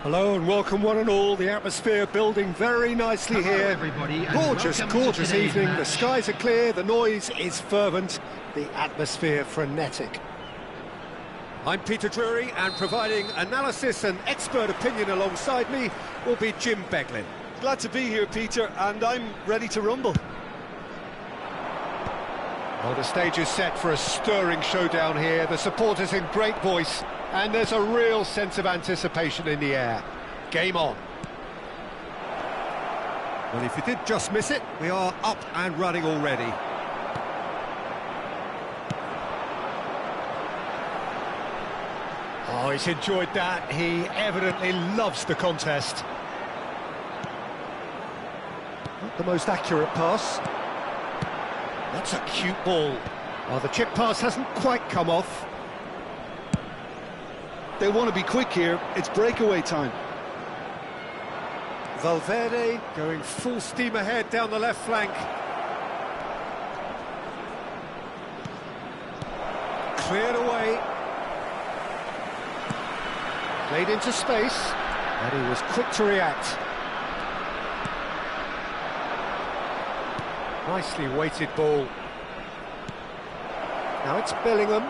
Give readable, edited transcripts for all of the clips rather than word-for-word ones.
Hello and welcome one and all. The atmosphere building very nicely here. Everybody, gorgeous evening. The skies are clear, the noise is fervent, the atmosphere frenetic. I'm Peter Drury, and providing analysis and expert opinion alongside me will be Jim Beglin. Glad to be here, Peter, and I'm ready to rumble. Well, the stage is set for a stirring showdown here. The supporters in great voice, and there's a real sense of anticipation in the air. Game on. Well, if you did just miss it, we are up and running already. Oh, he's enjoyed that. He evidently loves the contest. Not the most accurate pass. That's a cute ball. Oh, the chip pass hasn't quite come off. They want to be quick here. It's breakaway time. Valverde going full steam ahead down the left flank. Cleared away. Played into space, and he was quick to react. Nicely weighted ball. Now it's Bellingham.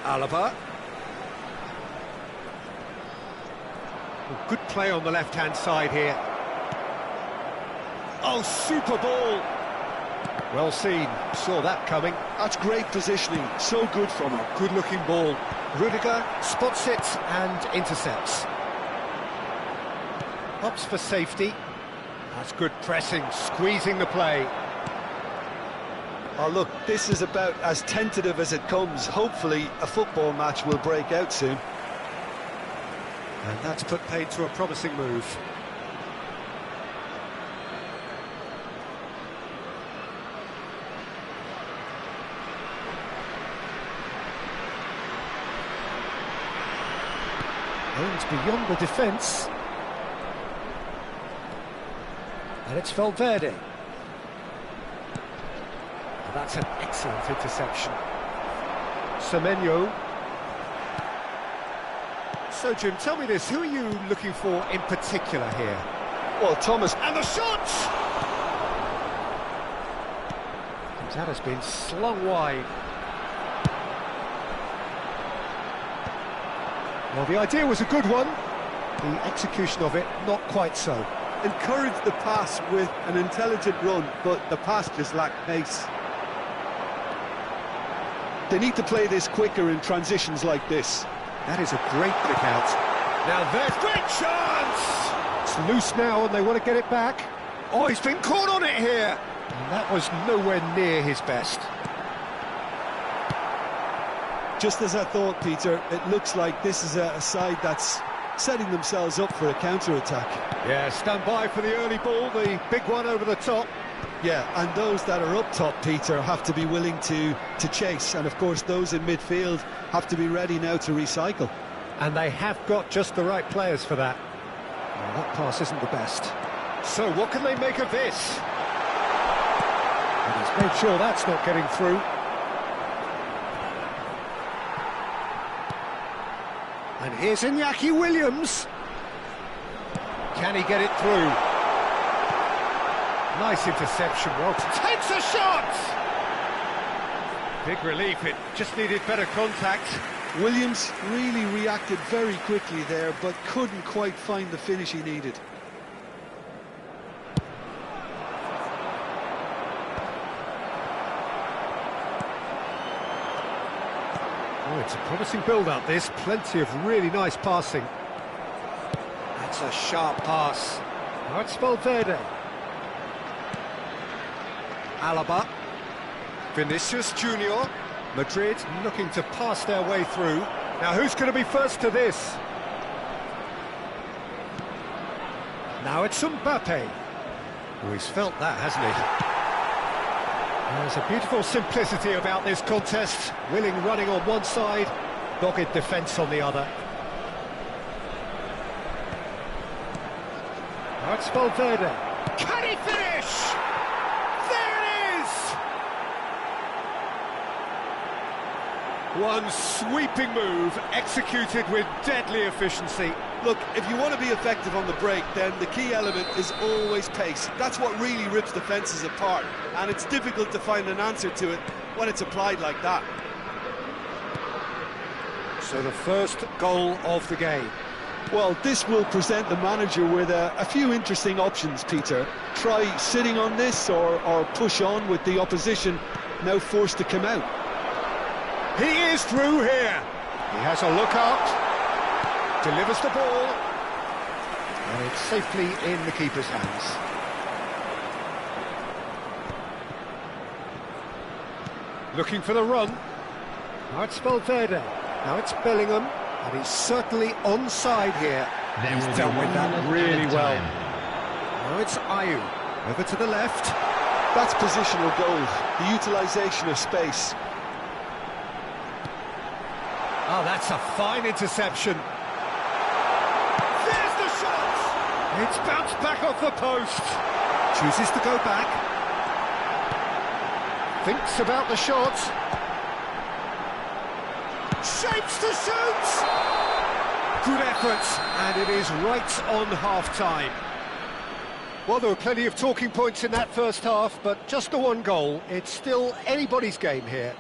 Alaba. Oh, good play on the left-hand side here. Oh, super ball. Well seen, saw that coming. That's great positioning, so good from him. Good-looking ball. Rodrigo spots it and intercepts. Opts for safety. That's good pressing, squeezing the play. Oh, look, this is about as tentative as it comes. Hopefully, a football match will break out soon. And that's put paid to a promising move. Oh, it's beyond the defence. And it's Valverde. And that's an excellent interception. Semenyo. So, Jim, tell me this, who are you looking for in particular here? Well, Thomas... And the shot! That has been slung wide. Well, the idea was a good one. The execution of it, not quite so. encouraged the pass with an intelligent run, but the pass just lacked pace. They need to play this quicker in transitions like this. That is a great kick out. Now there's great chance! It's loose now and they want to get it back. Oh, he's been caught on it here! And that was nowhere near his best. Just as I thought, Peter, it looks like this is a side that's setting themselves up for a counter-attack. Yeah, stand by for the early ball, the big one over the top. Yeah, and those that are up top, Peter, have to be willing to chase. And, of course, those in midfield have to be ready now to recycle. And they have got just the right players for that. Well, that pass isn't the best. So what can they make of this? And he's made sure that's not getting through. And here's Iñaki Williams. Can he get it through? Nice interception, well, takes a shot! Big relief, it just needed better contact. Williams really reacted very quickly there, but couldn't quite find the finish he needed. Oh, it's a promising build-up, this. Plenty of really nice passing. That's a sharp pass. Now it's Valverde. Alaba. Vinicius Junior. Madrid looking to pass their way through. Now who's going to be first to this? Now it's Mbappe. Oh, he's felt that, hasn't he? There's a beautiful simplicity about this contest. Willing running on one side, dogged defence on the other. Now it's Valverde. Can he finish? There it is! One sweeping move, executed with deadly efficiency. Look, if you want to be effective on the break, then the key element is always pace. That's what really rips defences apart, and it's difficult to find an answer to it when it's applied like that. So the first goal of the game. Well, this will present the manager with a few interesting options, Peter. Try sitting on this or push on with the opposition now forced to come out. He is through here. He has a look up. Delivers the ball, and it's safely in the keeper's hands. Looking for the run. Now it's Valverde. Now it's Bellingham, and he's certainly onside here. He's dealt with that really well. Now it's Ayew. Over to the left. That's positional goal, the utilisation of space. Oh, that's a fine interception. It's bounced back off the post. Chooses to go back. Thinks about the shot. Shapes to shoot! Good effort, and it is right on half-time. Well, there were plenty of talking points in that first half, but just the one goal. It's still anybody's game here.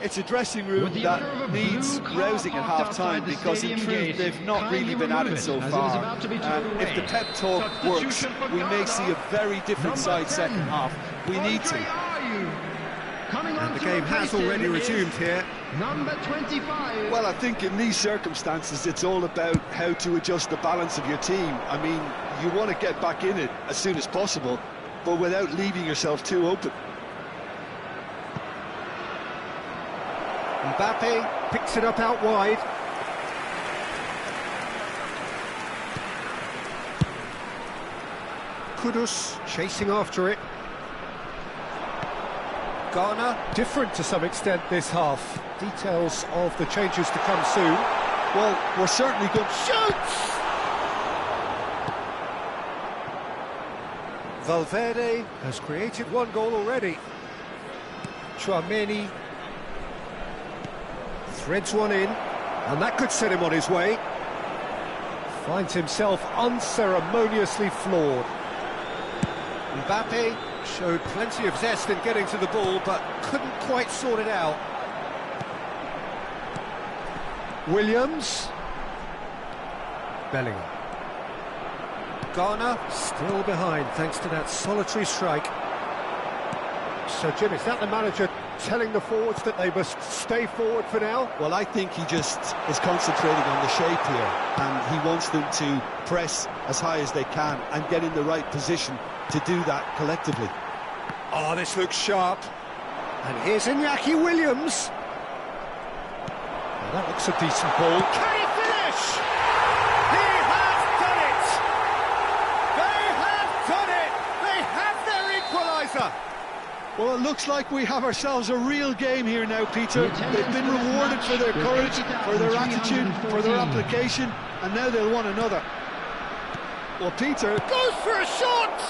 It's a dressing room that needs rousing at half-time because in truth they've not really been at it so far. If the pep talk works, we may see a very different side second half. We need to. And the game has already resumed here. Number 25. Well, I think in these circumstances it's all about how to adjust the balance of your team. I mean, you want to get back in it as soon as possible, but without leaving yourself too open. Mbappe picks it up out wide. Kudus chasing after it. Ghana different to some extent this half. Details of the changes to come soon. Well, we're certainly good. Shoots! Valverde has created one goal already. Tchouaméni threads one in, and that could set him on his way. Finds himself unceremoniously floored. Mbappe showed plenty of zest in getting to the ball, but couldn't quite sort it out. Williams. Bellingham. Ghana still behind thanks to that solitary strike. So, Jim, is that the manager telling the forwards that they must stay forward for now? Well, I think he just is concentrating on the shape here, and he wants them to press as high as they can and get in the right position to do that collectively. Oh, this looks sharp. And here's Iñaki Williams. Well, that looks a decent ball. Can he finish? He has done it! They have done it! They have their equaliser! Well, it looks like we have ourselves a real game here now, Peter. They've been rewarded for their courage, for their attitude, for their application, and now they'll want another. Well, Peter goes for a shot!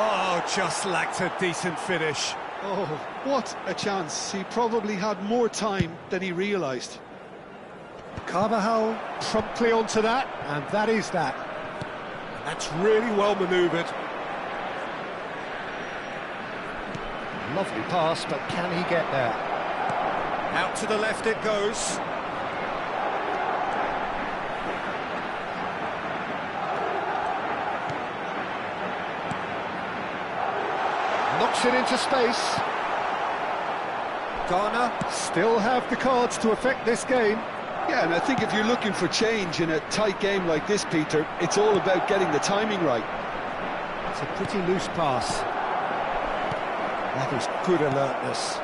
Oh, just lacked a decent finish. Oh, what a chance. He probably had more time than he realised. Carvajal promptly onto that, and that is that. That's really well manoeuvred. Lovely pass, but can he get there? Out to the left it goes. Knocks it into space. Ghana still have the cards to affect this game. Yeah, and I think if you're looking for change in a tight game like this, Peter, it's all about getting the timing right. It's a pretty loose pass. That is good alertness.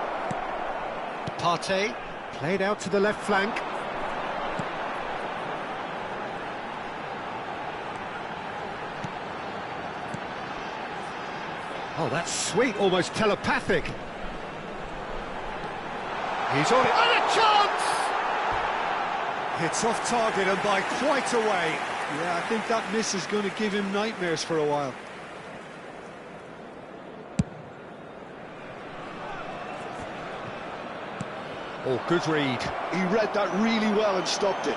Partey played out to the left flank. Oh, that's sweet, almost telepathic. He's on it, and a chance! It's off target and by quite a way. Yeah, I think that miss is going to give him nightmares for a while. Oh, good read. He read that really well and stopped it.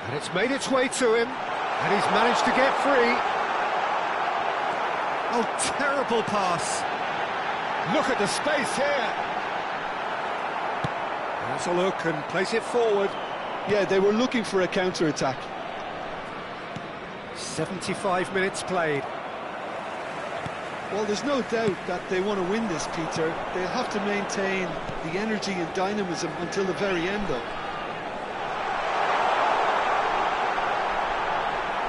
And it's made its way to him, and he's managed to get free. Oh, terrible pass. Look at the space here. Has a look and place it forward. Yeah, they were looking for a counter-attack. 75 minutes played. Well, there's no doubt that they want to win this, Peter. They'll have to maintain the energy and dynamism until the very end, though.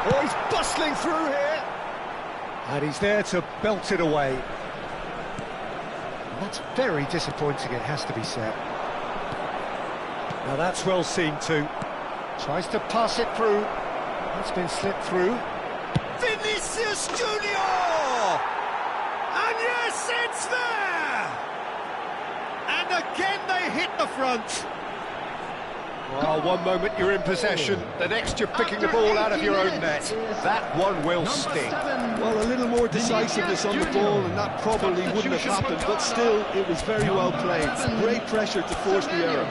Oh, he's bustling through here. And he's there to belt it away. And that's very disappointing, it has to be said. Now that's well seen too. Tries to pass it through. It's been slipped through. Vinicius Junior! And yes, it's there! And again they hit the front. Well, one moment you're in possession, the next you're picking the ball out of your own net. That one will sting. Well, a little more decisiveness on the ball and that probably wouldn't have happened, but still, it was very well played. Great pressure to force the error.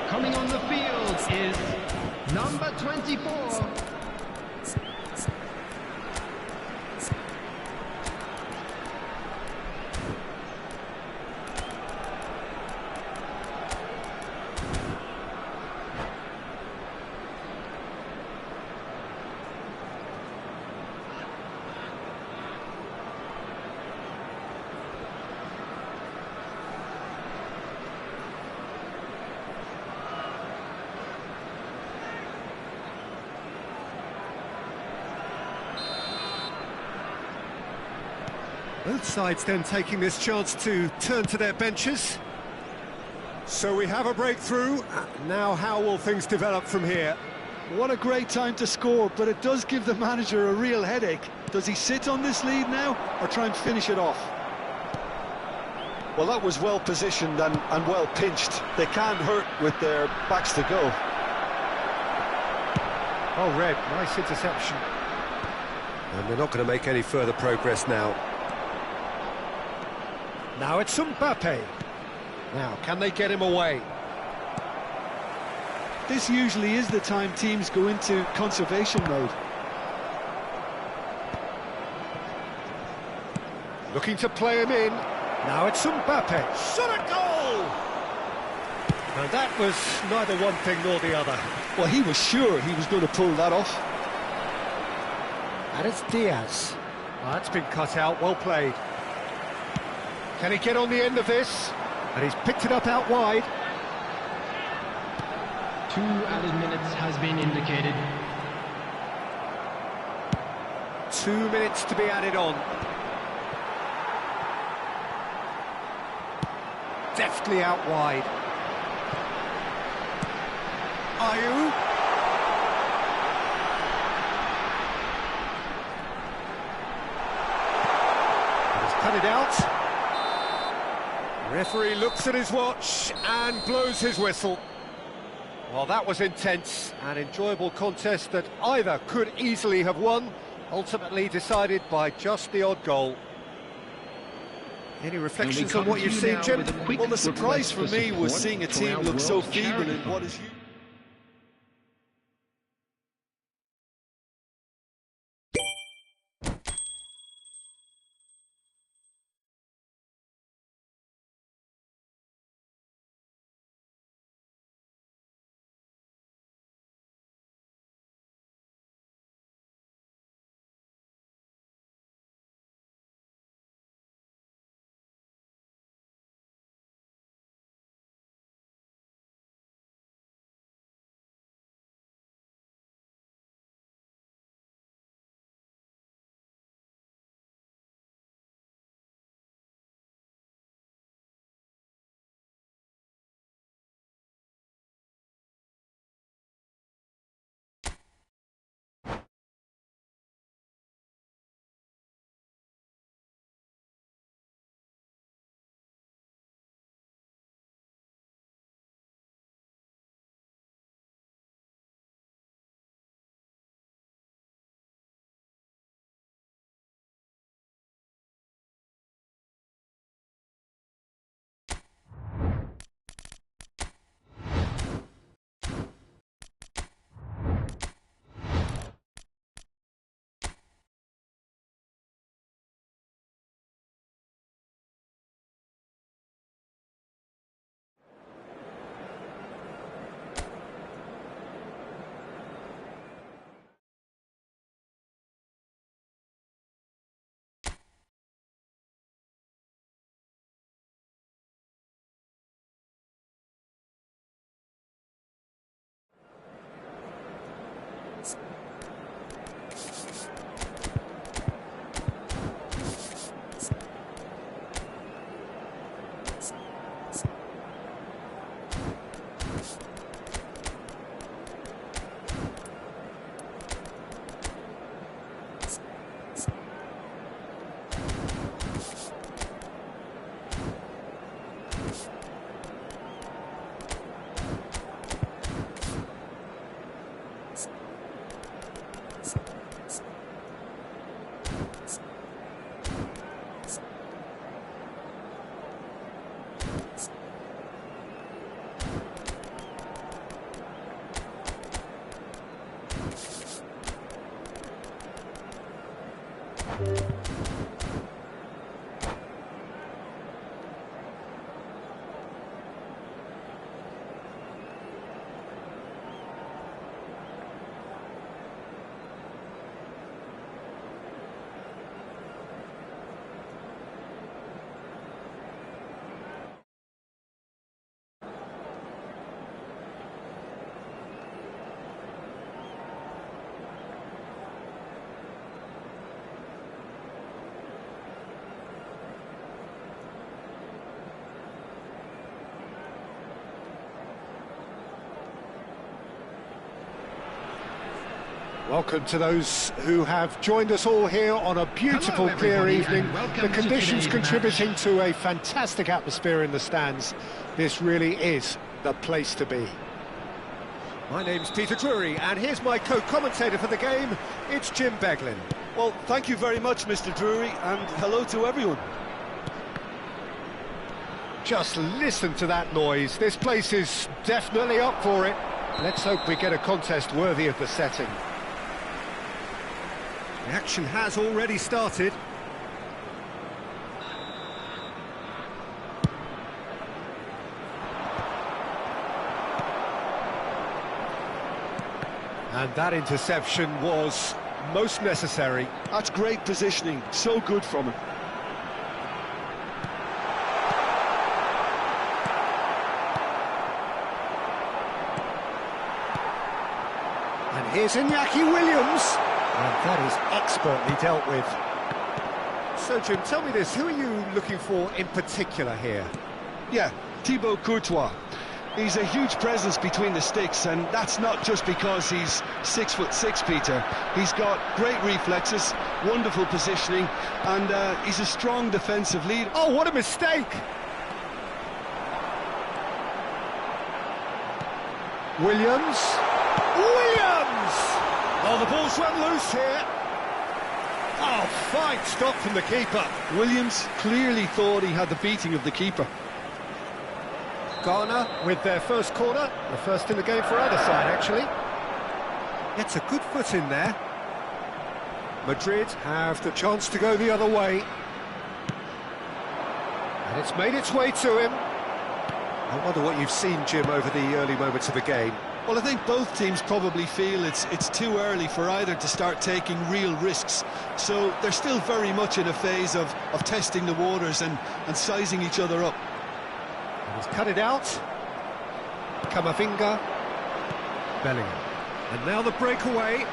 Coming on the field is number 24. Both sides then taking this chance to turn to their benches. So we have a breakthrough. Now how will things develop from here? What a great time to score, but it does give the manager a real headache. Does he sit on this lead now, or try and finish it off? Well, that was well positioned and well pinched. They can't hurt with their backs to go. Oh, Red, nice interception. And they're not going to make any further progress now. Now it's Mbappe. Now, can they get him away? This usually is the time teams go into conservation mode. Looking to play him in. Now it's Mbappe. Shot a goal! And that was neither one thing nor the other. Well, he was sure he was going to pull that off. And it's Diaz. Oh, that's been cut out, well played. Can he get on the end of this? And he's picked it up out wide. 2 added minutes has been indicated. 2 minutes to be added on. Deftly out wide. Ayew. He's cut it out. Referee looks at his watch and blows his whistle. Well, that was intense, an enjoyable contest that either could easily have won, ultimately decided by just the odd goal. Any reflections on what you've seen, Jim? Well, the surprise for me was seeing a team look so feeble in what is... Welcome to those who have joined us all here on a beautiful, clear evening. The conditions contributing to a fantastic atmosphere in the stands. This really is the place to be. My name's Peter Drury, and here's my co-commentator for the game. It's Jim Beglin. Well, thank you very much, Mr. Drury, and hello to everyone. Just listen to that noise. This place is definitely up for it. Let's hope we get a contest worthy of the setting. The action has already started. And that interception was most necessary. That's great positioning, so good from him. And here's Iñaki Williams. And that is expertly dealt with. So, Jim, tell me this, who are you looking for in particular here? Yeah, Thibaut Courtois. He's a huge presence between the sticks, and that's not just because he's 6'6", Peter. He's got great reflexes, wonderful positioning, and he's a strong defensive leader. Oh, what a mistake! Williams! Oh, the ball's run loose here. Oh, fine stop from the keeper. Williams clearly thought he had the beating of the keeper. Ghana with their first corner, the first in the game for either side, actually. Gets a good foot in there. Madrid have the chance to go the other way. And it's made its way to him. I wonder what you've seen, Jim, over the early moments of the game. Well, I think both teams probably feel it's too early for either to start taking real risks. So they're still very much in a phase of testing the waters and sizing each other up. He's cut it out. Camavinga. Bellingham. And now the breakaway.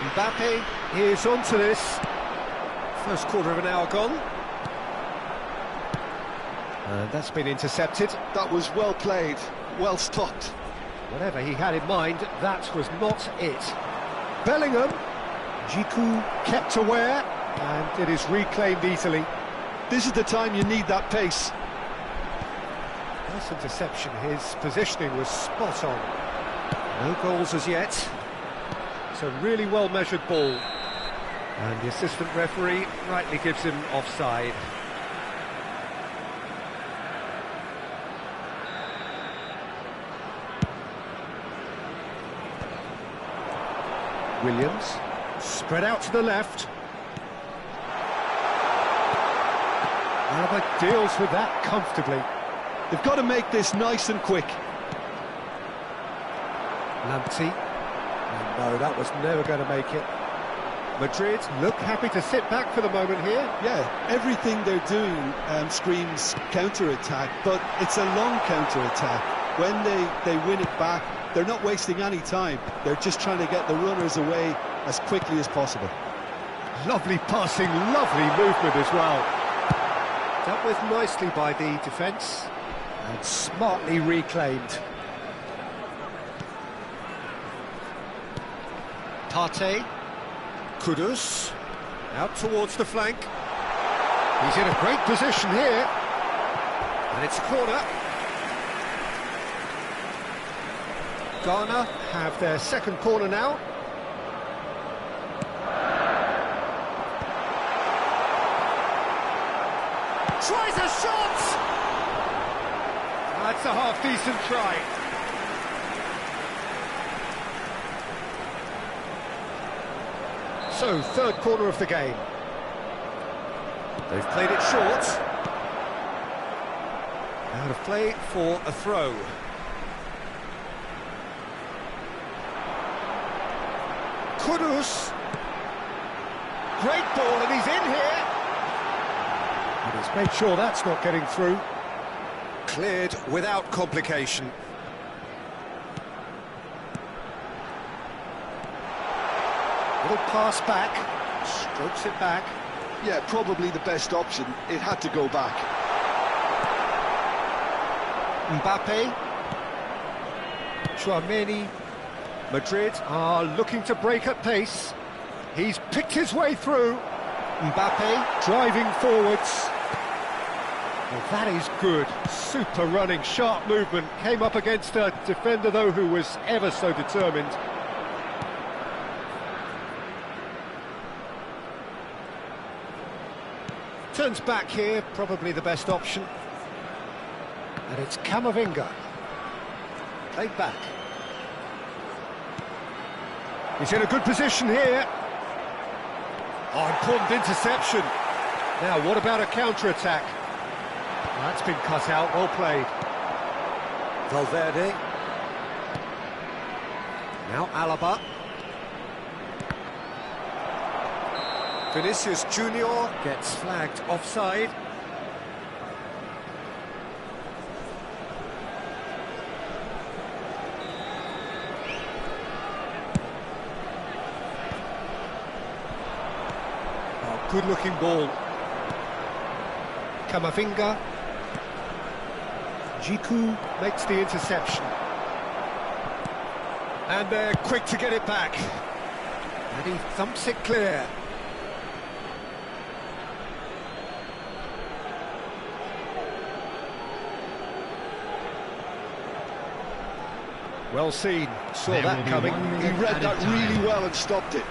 Mbappe is onto this. First quarter of an hour gone. That's been intercepted. That was well played, well stopped. Whatever he had in mind, that was not it. Bellingham. Jiku kept aware, and it is reclaimed easily. This is the time you need that pace. Nice interception, his positioning was spot on. No goals as yet. It's a really well-measured ball. And the assistant referee rightly gives him offside. Williams, spread out to the left. Alba deals with that comfortably. They've got to make this nice and quick. Lamptey. No, that was never going to make it. Madrid look happy to sit back for the moment here. Yeah, everything they're doing screams counter-attack, but it's a long counter-attack. When they win it back, they're not wasting any time. They're just trying to get the runners away as quickly as possible. Lovely passing, lovely movement as well. Dealt with nicely by the defence and smartly reclaimed. Partey, Kudus, out towards the flank. He's in a great position here, and it's a corner. Ghana have their second corner now. Tries a shot! That's a half-decent try. So, third corner of the game. They've played it short. Out of play for a throw. Kudus. Great ball, and he's in here. And he's made sure that's not getting through. Cleared without complication. Little pass back, strokes it back. Yeah, probably the best option. It had to go back. Mbappe. Tchouaméni. Madrid are looking to break at pace. He's picked his way through. Mbappe driving forwards. Well, that is good. Super running, sharp movement. Came up against a defender, though, who was ever so determined. Turns back here, probably the best option. And it's Camavinga. Played back. He's in a good position here. Oh, important interception. Now, what about a counter-attack? That's been cut out, well played. Valverde. Now Alaba. Vinicius Junior gets flagged offside. Oh, good-looking ball. Camavinga. Jiku makes the interception. And they're quick to get it back. And he thumps it clear. Well seen, saw that coming. He read that really well and stopped it.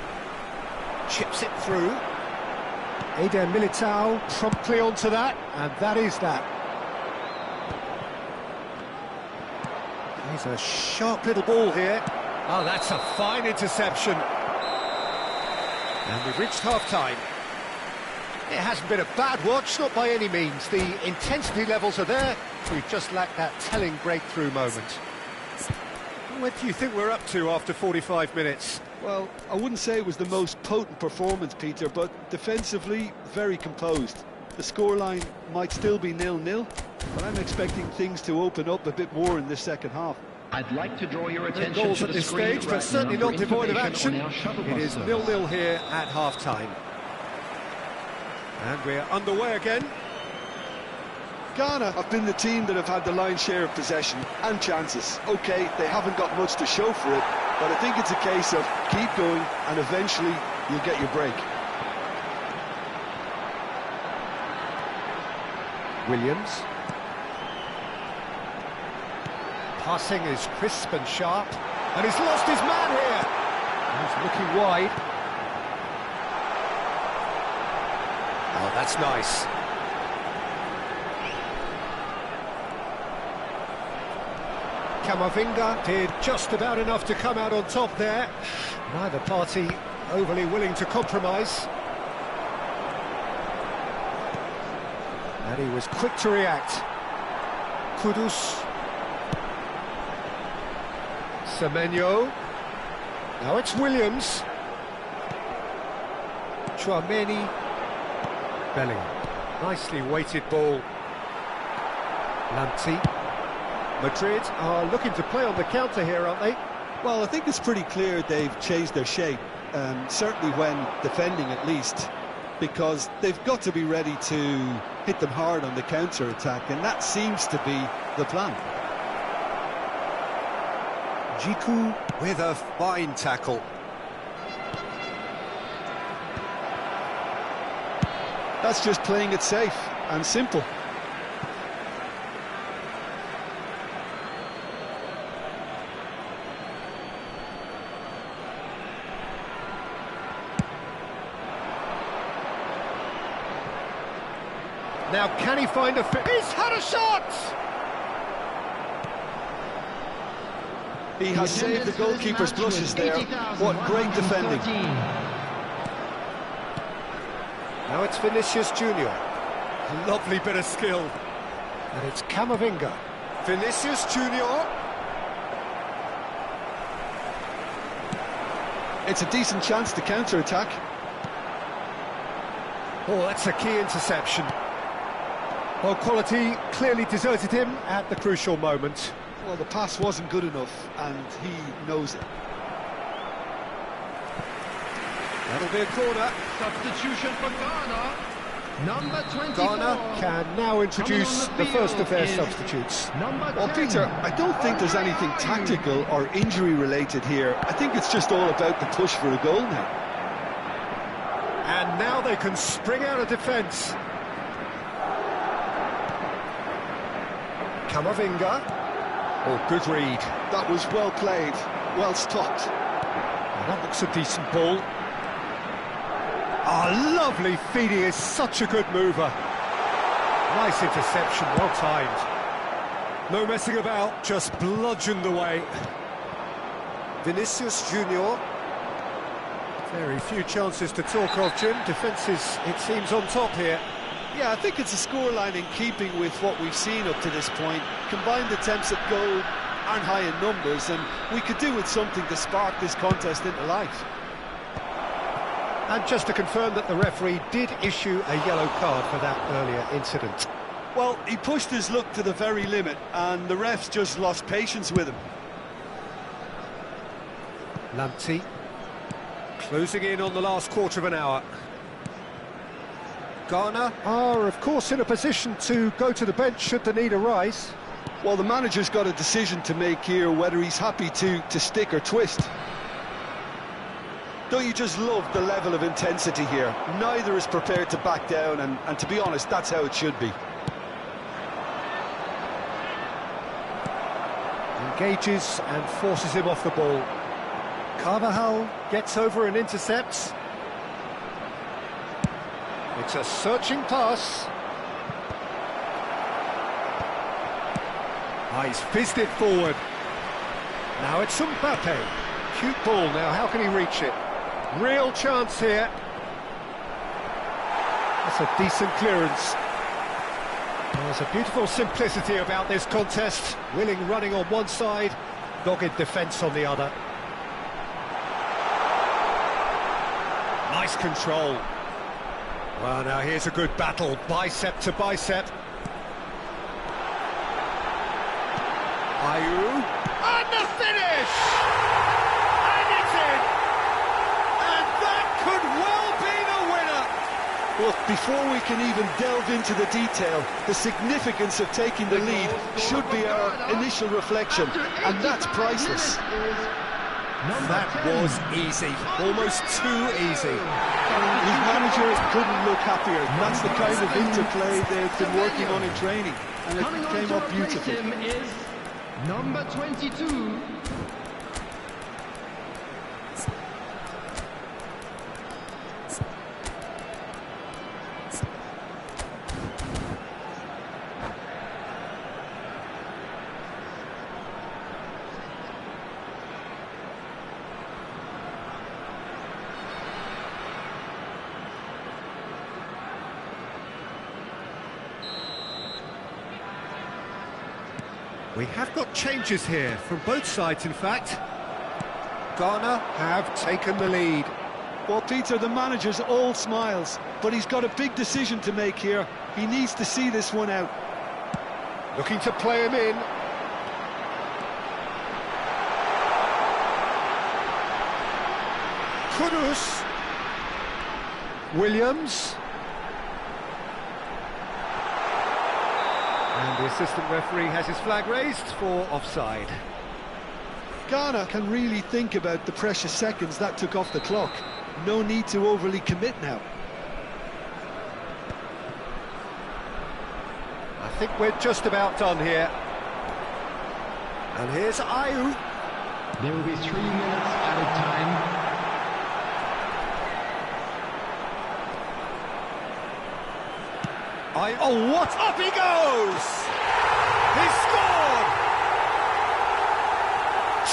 Chips it through. Eder Militao promptly onto that, and that is that. He's a sharp little ball here. Oh, that's a fine interception. And we've reached half-time. It hasn't been a bad watch, not by any means. The intensity levels are there. We've just lacked that telling breakthrough moment. What do you think we're up to after 45 minutes? Well, I wouldn't say it was the most potent performance, Peter, but defensively, very composed. The scoreline might still be 0-0, but I'm expecting things to open up a bit more in this second half. I'd like to draw your attention goals to at the this screen stage, right but certainly now not devoid of action. It is 0-0 here at half-time. And we're underway again. Ghana have been the team that have had the lion's share of possession and chances. OK, they haven't got much to show for it, but I think it's a case of keep going and eventually you'll get your break. Williams. Passing is crisp and sharp, and he's lost his man here. He's looking wide. Oh, that's nice. Camavinga did just about enough to come out on top there. Neither party overly willing to compromise. And he was quick to react. Kudus. Semenyo. Now it's Williams. Chouameni. Bellingham. Nicely weighted ball. Lanti. Madrid are looking to play on the counter here, aren't they? Well, I think it's pretty clear they've changed their shape, certainly when defending at least, because they've got to be ready to hit them hard on the counter-attack, and that seems to be the plan. Jiku with a fine tackle. That's just playing it safe and simple. Now, can he find a fit? He's had a shot! He has saved the goalkeeper's blushes there. What great defending. Now it's Vinicius Junior. A lovely bit of skill. And it's Camavinga. Vinicius Junior. It's a decent chance to counter-attack. Oh, that's a key interception. Well, quality clearly deserted him at the crucial moment. Well, the pass wasn't good enough, and he knows it. That'll be a corner. Substitution for Ghana. Number 24. Ghana can now introduce the first of their substitutes. Well, Peter, I don't think there's anything tactical or injury-related here. I think it's just all about the push for a goal now. And now they can spring out of defence. Camavinga. Oh, good read. That was well played, well stopped. That looks a decent ball. Ah, lovely feed. He is such a good mover. Nice interception, well timed. No messing about, just bludgeoned away. Vinicius Junior. Very few chances to talk of, Jim. Defence is, it seems, on top here. Yeah, I think it's a scoreline in keeping with what we've seen up to this point. Combined attempts at goal aren't high in numbers, and we could do with something to spark this contest into life. And just to confirm that the referee did issue a yellow card for that earlier incident. Well, he pushed his luck to the very limit, and the refs just lost patience with him. Lamptey, closing in on the last quarter of an hour. Ghana are, of course, in a position to go to the bench should the need arise. Well, the manager's got a decision to make here, whether he's happy to stick or twist. Don't you just love the level of intensity here? Neither is prepared to back down, and to be honest, that's how it should be. Engages and forces him off the ball. Carvajal gets over and intercepts. It's a searching pass. He's fizzed it forward. Now it's Mbappe. Cute ball now, how can he reach it? Real chance here. That's a decent clearance. There's a beautiful simplicity about this contest. Willing running on one side, dogged defence on the other. Nice control. Well, now here's a good battle, bicep to bicep. Ayew, and the finish! And it's in! And that could well be the winner! Look, before we can even delve into the detail, the significance of taking the lead should be our initial reflection, and that's priceless. That was easy, almost too easy. His manager couldn't look happier. That's the kind of interplay they've been working on in training, and it came up beautifully. Is number 22. We have got changes here, from both sides in fact. Ghana have taken the lead. Well, Peter, the manager's all smiles, but he's got a big decision to make here. He needs to see this one out. Looking to play him in. Kudus. Williams. And the assistant referee has his flag raised for offside. Ghana can really think about the precious seconds that took off the clock. No need to overly commit now. I think we're just about done here. And here's Ayew. There will be 3 minutes added time. Oh, what? Up he goes! He scored!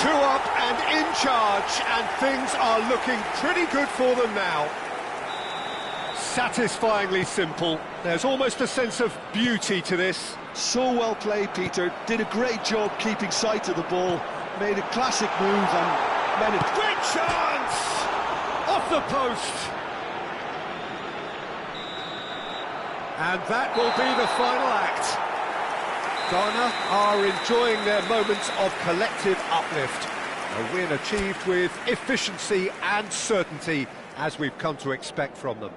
2 up and in charge, and things are looking pretty good for them now. Satisfyingly simple. There's almost a sense of beauty to this. So well played, Peter. Did a great job keeping sight of the ball. Made a classic move and made it. Great chance! Off the post. And that will be the final act. Ghana are enjoying their moments of collective uplift. A win achieved with efficiency and certainty, as we've come to expect from them.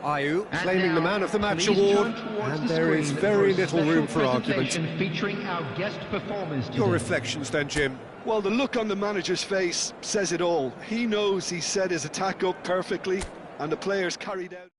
Ayew claiming the Man of the Match award, and there is very little room for argument. Featuring our guest performers today. Your reflections then, Jim? Well, the look on the manager's face says it all. He knows he set his attack up perfectly, and the players carried out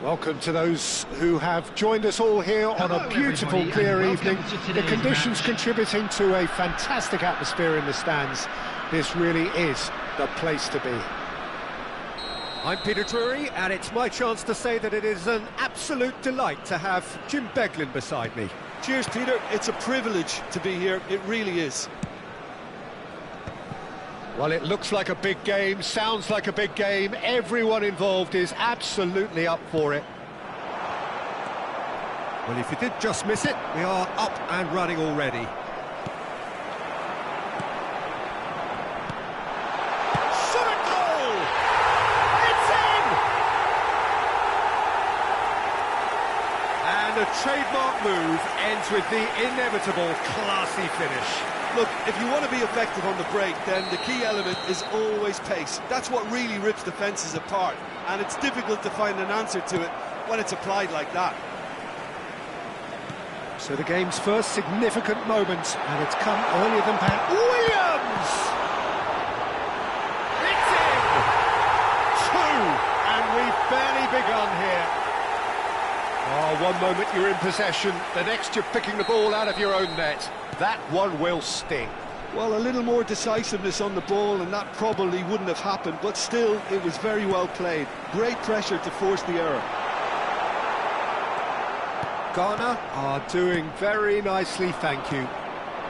Welcome to those who have joined us all here on a beautiful, clear evening. The conditions contributing to a fantastic atmosphere in the stands. This really is the place to be. I'm Peter Drury, and it's my chance to say that it is an absolute delight to have Jim Beglin beside me. Cheers, Peter. It's a privilege to be here. It really is. Well, it looks like a big game, sounds like a big game. Everyone involved is absolutely up for it. Well, if you did just miss it, we are up and running already. Shot at goal! It's in! And a trademark move ends with the inevitable classy finish. Look, if you want to be effective on the break, then the key element is always pace. That's what really rips defences apart, and it's difficult to find an answer to it when it's applied like that. So the game's first significant moment, and it's come earlier than planned. Williams! It's in! 2, and we've barely begun here. Oh, one moment you're in possession, the next you're picking the ball out of your own net. That one will sting. Well, a little more decisiveness on the ball and that probably wouldn't have happened, but still, it was very well played. Great pressure to force the error. Ghana are doing very nicely, thank you.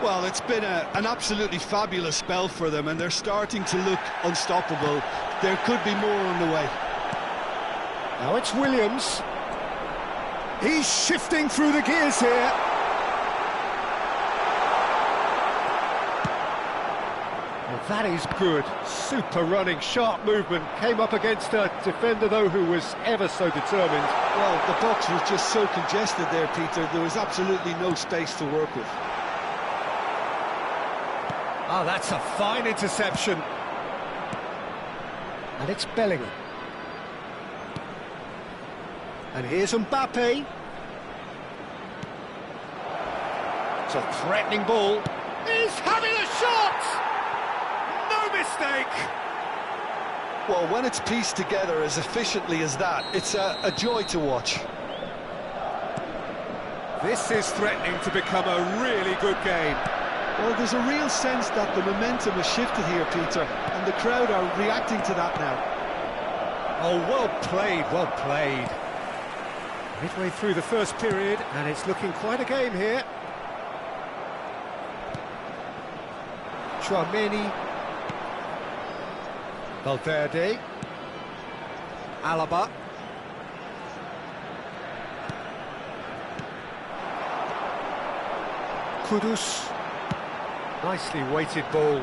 Well, it's been an absolutely fabulous spell for them, and they're starting to look unstoppable. There could be more on the way. Now it's Williams. He's shifting through the gears here. That is good. Super running, sharp movement. Came up against a defender, though, who was ever so determined. Well, the box was just so congested there, Peter. There was absolutely no space to work with. Oh, that's a fine interception. And it's Bellingham. And here's Mbappe. It's a threatening ball. He's having a shot! Mistake. Well, when it's pieced together as efficiently as that, it's a joy to watch. This is threatening to become a really good game. Well, there's a real sense that the momentum has shifted here, Peter, and the crowd are reacting to that now. Oh, well played, well played. Midway through the first period, and it's looking quite a game here. Chouameni. Valverde, Alaba, Kudus, nicely weighted ball,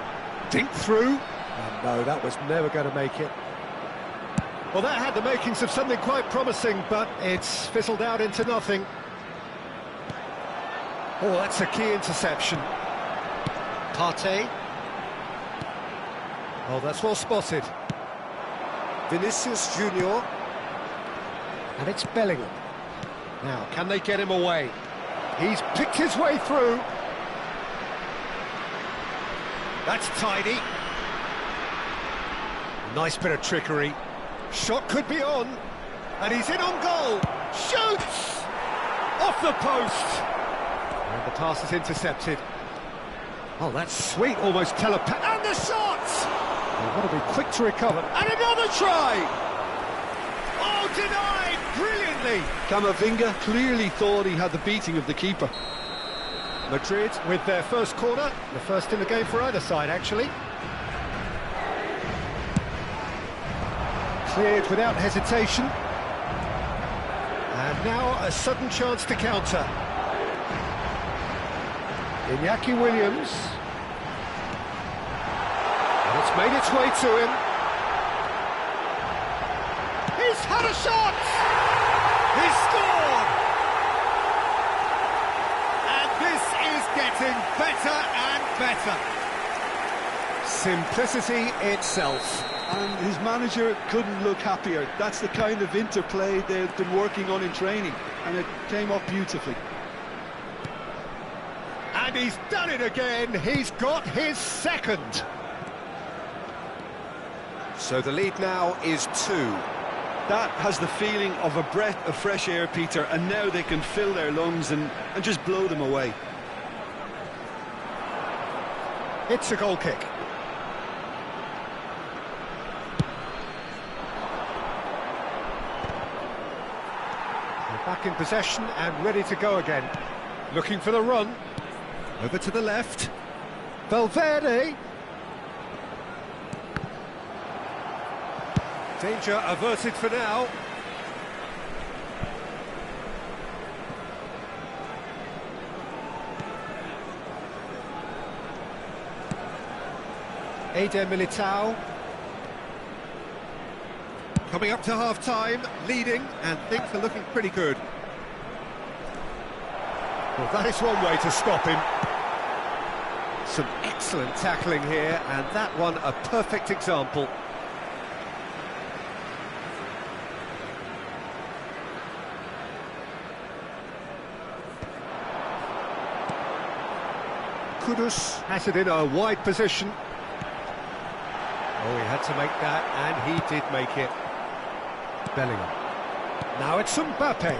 dink through, and no, that was never going to make it. Well, that had the makings of something quite promising, but it's fizzled out into nothing. Oh, that's a key interception. Partey. Oh, that's well spotted. Vinicius Junior. And it's Bellingham. Now, can they get him away? He's picked his way through. That's tidy. Nice bit of trickery. Shot could be on. And he's in on goal. Shoots! Off the post. And the pass is intercepted. Oh, that's sweet, almost telepathic. And the shot! They've got to be quick to recover. And another try! Oh, denied brilliantly! Camavinga clearly thought he had the beating of the keeper. Madrid with their first corner, the first in the game for either side, actually. Cleared without hesitation. And now a sudden chance to counter. Iñaki Williams. And it's made its way to him. He's had a shot! He's scored! And this is getting better and better. Simplicity itself. And his manager couldn't look happier. That's the kind of interplay they've been working on in training, and it came off beautifully. And he's done it again. He's got his second. So the lead now is 2. That has the feeling of a breath of fresh air, Peter, and now they can fill their lungs and just blow them away. It's a goal kick. They're back in possession and ready to go again. Looking for the run. Over to the left. Valverde. Danger averted for now. Militao. Coming up to half-time, leading, and things are looking pretty good. Well, that is one way to stop him. Some excellent tackling here, and that one a perfect example. Kudus has it in a wide position. Oh, he had to make that, and he did make it. Bellingham. Now it's Mbappe.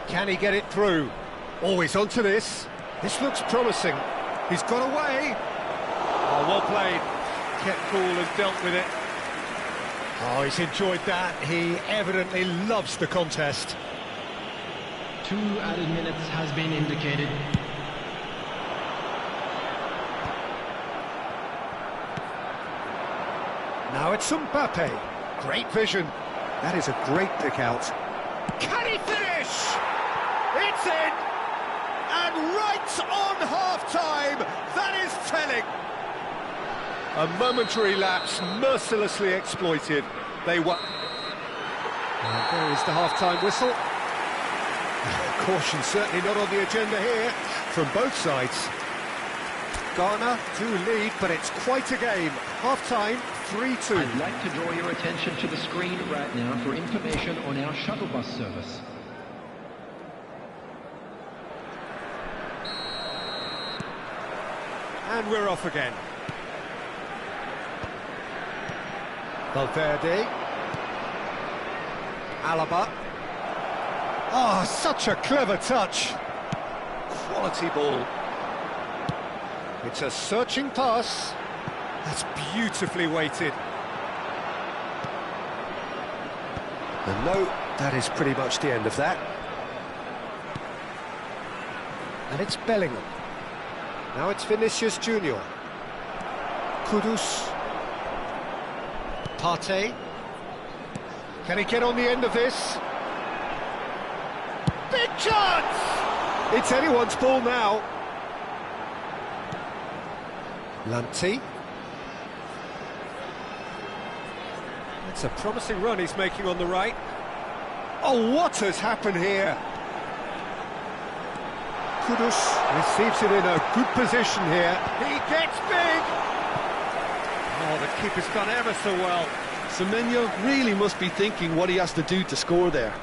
Can he get it through? Oh, he's onto this. This looks promising. He's got away. Oh, well played. Kept cool and dealt with it. Oh, he's enjoyed that. He evidently loves the contest. 2 added minutes has been indicated. Now it's Mbappe. Great vision. That is a great pick out. Can he finish? It's in! And right on half-time, that is telling. A momentary lapse, mercilessly exploited. They were... And there is the half-time whistle. Caution certainly not on the agenda here, from both sides. Ghana do lead, but it's quite a game. Half-time, 3-2. I'd like to draw your attention to the screen right now for information on our shuttle bus service. And we're off again. Valverde. Alaba. Oh, such a clever touch. Quality ball. It's a searching pass. That's beautifully weighted. And no, that is pretty much the end of that. And it's Bellingham. Now it's Vinicius Junior. Kudus. Partey. Can he get on the end of this? Big chance! It's anyone's ball now. Lanti. It's a promising run he's making on the right. Oh, what has happened here? Kudus receives it in a good position here. He gets big! Oh, the keeper's done ever so well. Semenyo really must be thinking what he has to do to score there.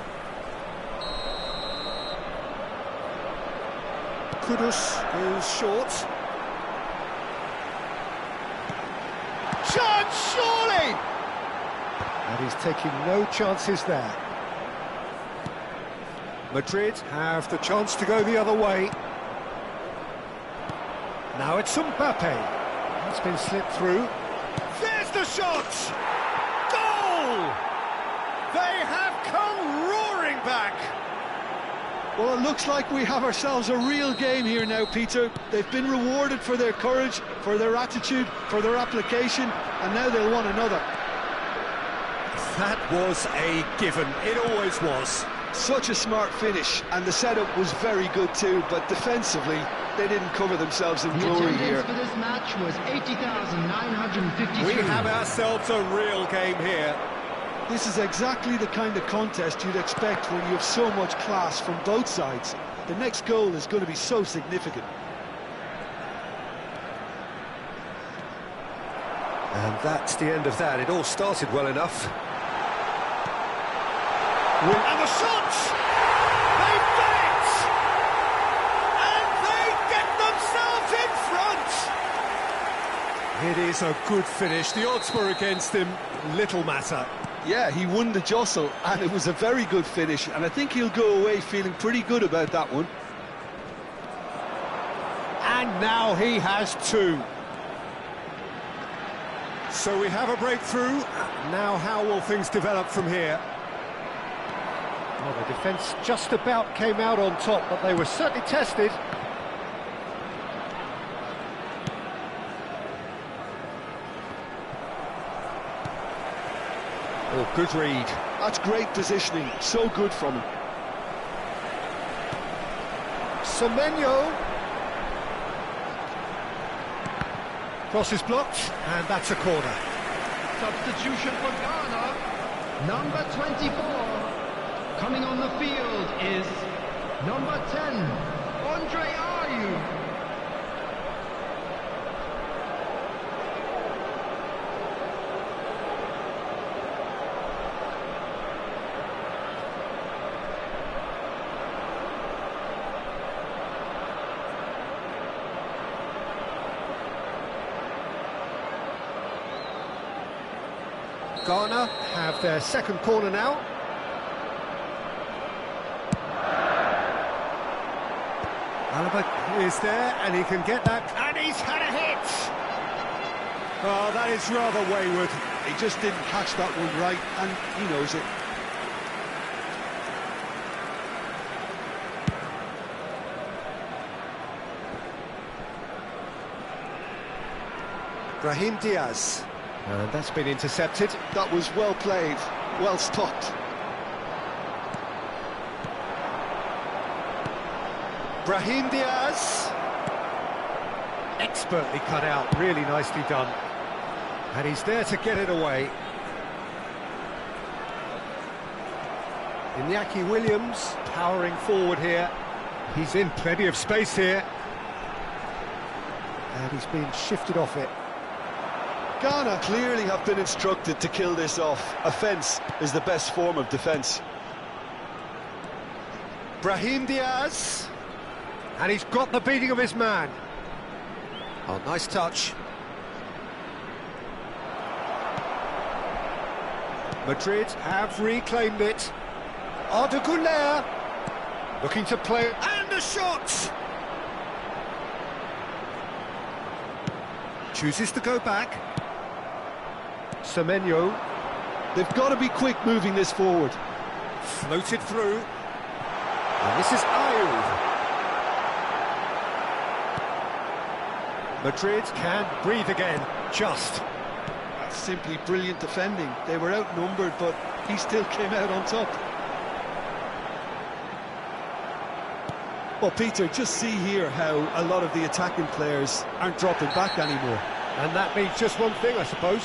Kudus goes short. Chance, surely! And he's taking no chances there. Madrid have the chance to go the other way. Now it's Mbappe. That's been slipped through. There's the shot! Goal! They have come roaring back! Well, it looks like we have ourselves a real game here now, Peter. They've been rewarded for their courage, for their attitude, for their application, and now they'll want another. That was a given. It always was. Such a smart finish, and the setup was very good too, but defensively, they didn't cover themselves in glory here. The attendance for this match was 80,952. We have ourselves a real game here. This is exactly the kind of contest you'd expect when you have so much class from both sides. The next goal is going to be so significant. And that's the end of that. It all started well enough. And the shot! They've done it! And they get themselves in front! It is a good finish. The odds were against him. Little matter. Yeah, he won the jostle, and it was a very good finish, and I think he'll go away feeling pretty good about that one. And now he has two. So we have a breakthrough. Now how will things develop from here? Well, the defence just about came out on top, but they were certainly tested. Oh, good read. That's great positioning, so good from him. Semenyo. Cross is blocked, and that's a corner. Substitution for Ghana. Number 24. Coming on the field is number 10, Andre Ayew. Ghana have their second corner now. Alaba is there, and he can get that, and he's had a hit! Oh, that is rather wayward. He just didn't catch that one right, and he knows it. Brahim Diaz. And that's been intercepted. That was well played, well stopped. Brahim Diaz. Expertly cut out, really nicely done. And he's there to get it away. Iñaki Williams powering forward here. He's in plenty of space here. And he's been shifted off it. Ghana clearly have been instructed to kill this off. Offence is the best form of defence. Brahim Diaz. And he's got the beating of his man. Oh, nice touch. Madrid have reclaimed it. Arda Güler looking to play, and a shot! Chooses to go back. Semenyo. They've got to be quick moving this forward. Floated through. And this is Ayew. Madrid can breathe again, just. That's simply brilliant defending. They were outnumbered, but he still came out on top. Well, Peter, just see here how a lot of the attacking players aren't dropping back anymore. And that means just one thing, I suppose.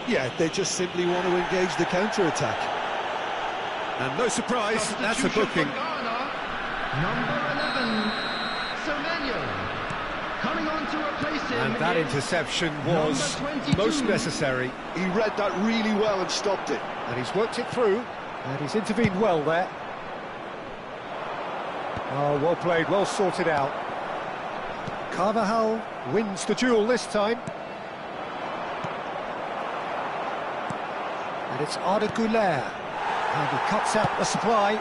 Yeah, they just simply want to engage the counter-attack. And no surprise, that's a booking. Number 11, Semenyo. Coming on to replace him. And that interception was most necessary. He read that really well and stopped it. And he's worked it through, and he's intervened well there. Oh, well played, well sorted out. Carvajal wins the duel this time. And it's Arda Güler. And he cuts out the supply.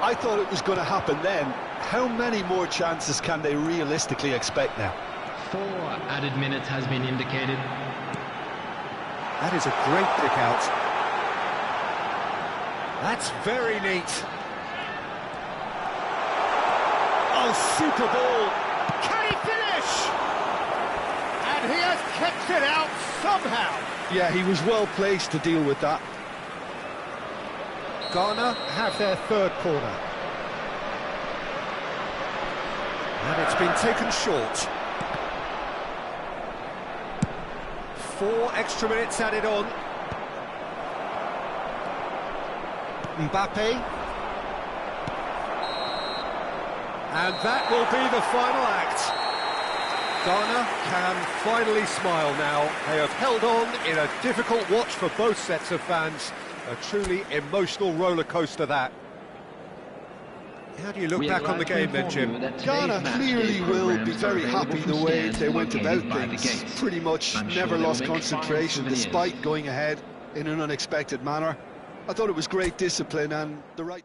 I thought it was going to happen then. How many more chances can they realistically expect now? 4 added minutes has been indicated. That is a great kick out. That's very neat. Oh, super ball. Can he finish? And he has kept it out somehow. Yeah, he was well placed to deal with that. Ghana have their third corner. And it's been taken short. 4 extra minutes added on. Mbappe. And that will be the final act. Ghana can finally smile now. They have held on in a difficult watch for both sets of fans. A truly emotional roller coaster, that. How do you look back on the game then, Jim? Ghana clearly will be very happy the way they went about things. Pretty much never lost concentration despite going ahead. in an unexpected manner. I thought it was great discipline and the right...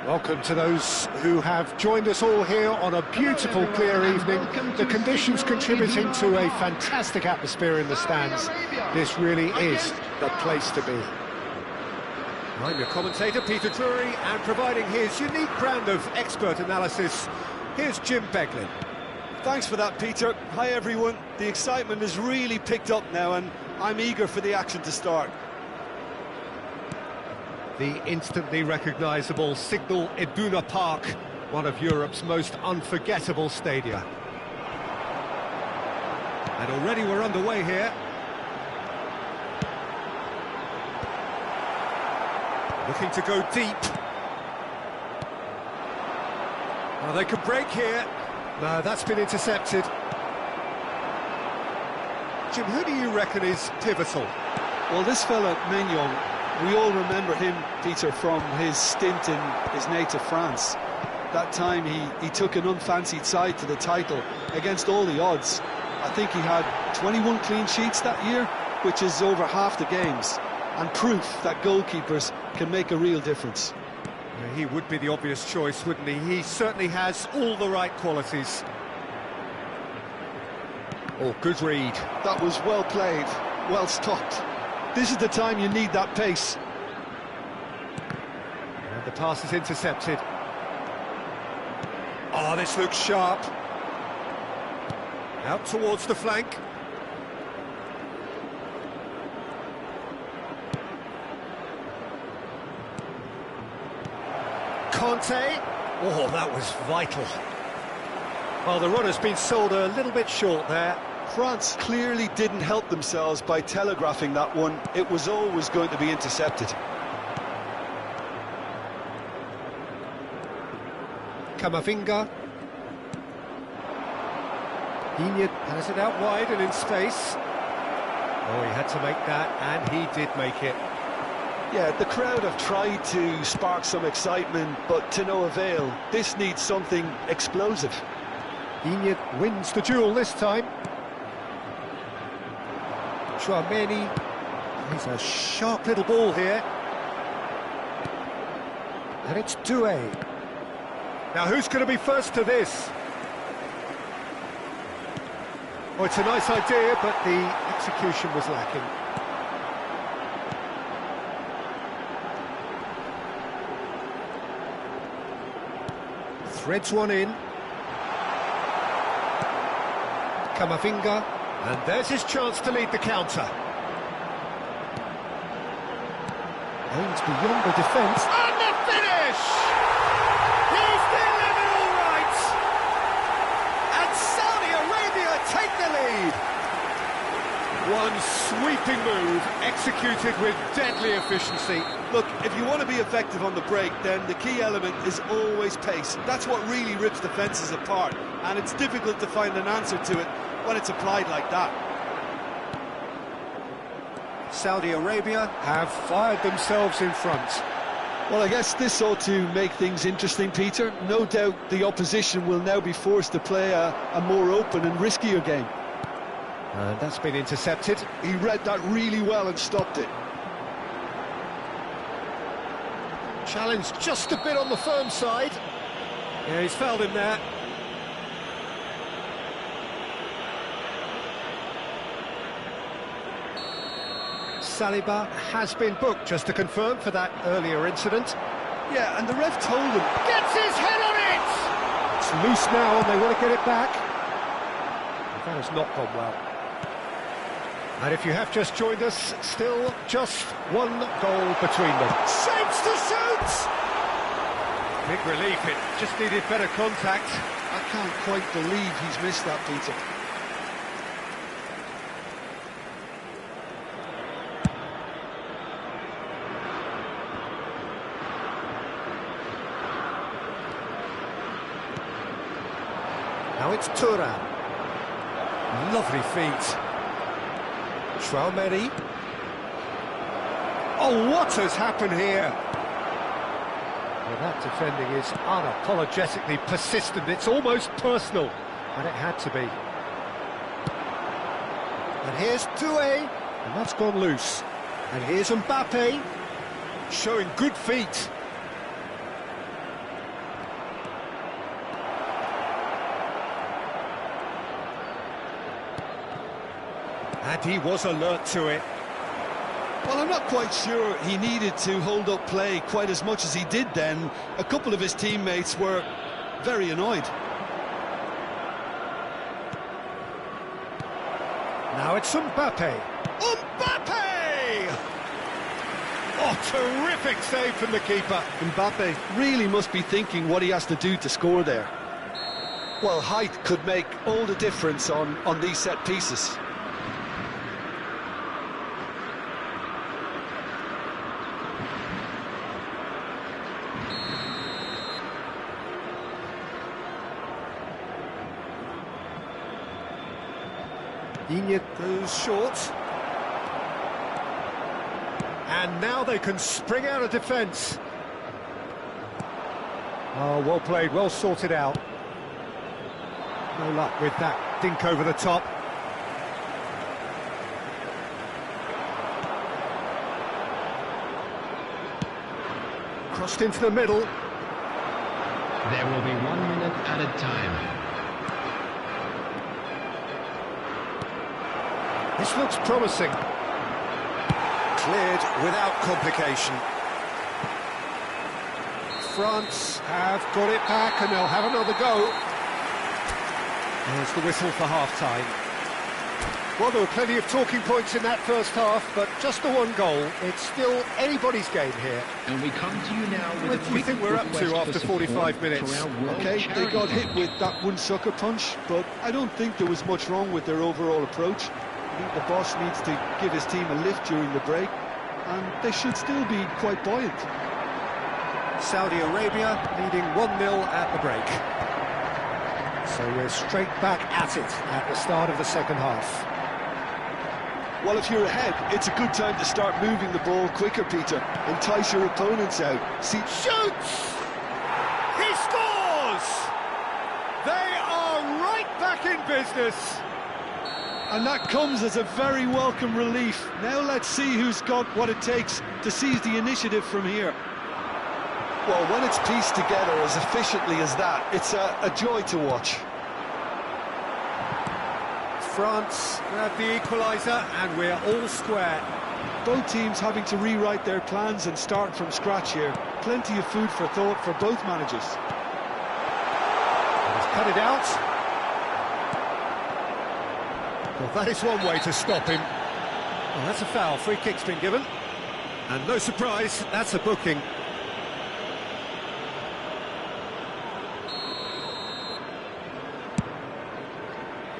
Welcome to those who have joined us all here on a beautiful, clear evening. The conditions contributing to a fantastic atmosphere in the stands. This really is the place to be. I'm your commentator, Peter Drury, and providing his unique brand of expert analysis, here's Jim Beglin. Thanks for that, Peter. Hi, everyone. The excitement has really picked up now, and I'm eager for the action to start. The instantly recognisable Signal Iduna Park, one of Europe's most unforgettable stadia. And already we're underway here. Looking to go deep. Well, they could break here. No, that's been intercepted. Jim, who do you reckon is pivotal? Well, this fella, Maignan, we all remember him, Peter, from his stint in his native France. That time he took an unfancied side to the title against all the odds. I think he had 21 clean sheets that year, which is over half the games, and proof that goalkeepers can make a real difference. Yeah, he would be the obvious choice, wouldn't he? He certainly has all the right qualities. Oh, good read. That was well played, well stopped. This is the time you need that pace. And the pass is intercepted. Oh, this looks sharp. Out towards the flank. Conte. Oh, that was vital. Well, the run has been sold a little bit short there. France clearly didn't help themselves by telegraphing that one. It was always going to be intercepted. Camavinga. Iñigo has it out wide and in space. Oh, he had to make that, and he did make it. Yeah, the crowd have tried to spark some excitement, but to no avail. This needs something explosive. Iñigo wins the duel this time. Chouameni. He's a sharp little ball here. And it's Doué. Now, who's going to be first to this? Oh, it's a nice idea, but the execution was lacking. Threads one in. Camavinga, and there's his chance to lead the counter. Aims beyond the defence, and the finish! He's delivered all right! And Saudi Arabia take the lead! One sweeping move, executed with deadly efficiency. Look, if you want to be effective on the break, then the key element is always pace. That's what really rips defences apart, and it's difficult to find an answer to it when it's applied like that. Saudi Arabia have fired themselves in front. Well, I guess this ought to make things interesting, Peter. No doubt the opposition will now be forced to play a more open and riskier game. And that's been intercepted. He read that really well and stopped it. Challenge just a bit on the firm side. Yeah, he's fouled him there. Saliba has been booked, just to confirm, for that earlier incident. Yeah, and the ref told him. Gets his head on it! It's loose now and they want to get it back. That has not gone well. And if you have just joined us, still just one goal between them. Shapes to shoot! Big relief, it just needed better contact. I can't quite believe he's missed that, Peter. Now it's Thuram. Lovely feet. Chouameni. Oh, what has happened here? Well, that defending is unapologetically persistent. It's almost personal, and it had to be. And here's Doué, and that's gone loose. And here's Mbappe, showing good feet. And he was alert to it. Well, I'm not quite sure he needed to hold up play quite as much as he did then. A couple of his teammates were very annoyed. Now it's Mbappe. Mbappe! Oh, terrific save from the keeper. Mbappe really must be thinking what he has to do to score there. Well, height could make all the difference on these set pieces. Iñigo goes short. And now they can spring out of defence. Oh, well played, well sorted out. No luck with that dink over the top. Crossed into the middle. There will be 1 minute added time. This looks promising. Cleared without complication. France have got it back and they'll have another go. There's the whistle for half-time. Well, there were plenty of talking points in that first half, but just the one goal. It's still anybody's game here. And we come to you now with What do you think we're up to after 45 minutes? Okay, they got hit with that one sucker punch, but I don't think there was much wrong with their overall approach. I think the boss needs to give his team a lift during the break, and they should still be quite buoyant. Saudi Arabia leading 1-0 at the break. So we're straight back at it at the start of the second half. Well, if you're ahead, it's a good time to start moving the ball quicker, Peter. Entice your opponents out. See, Shoots! He scores! They are right back in business. and that comes as a very welcome relief. Now let's see who's got what it takes to seize the initiative from here. Well, when it's pieced together as efficiently as that, it's a joy to watch. France grab the equaliser, and we're all square. Both teams having to rewrite their plans and start from scratch here. Plenty of food for thought for both managers. He's cut it out. Well, that is one way to stop him. Well, that's a foul. Free kick's been given. And no surprise, that's a booking.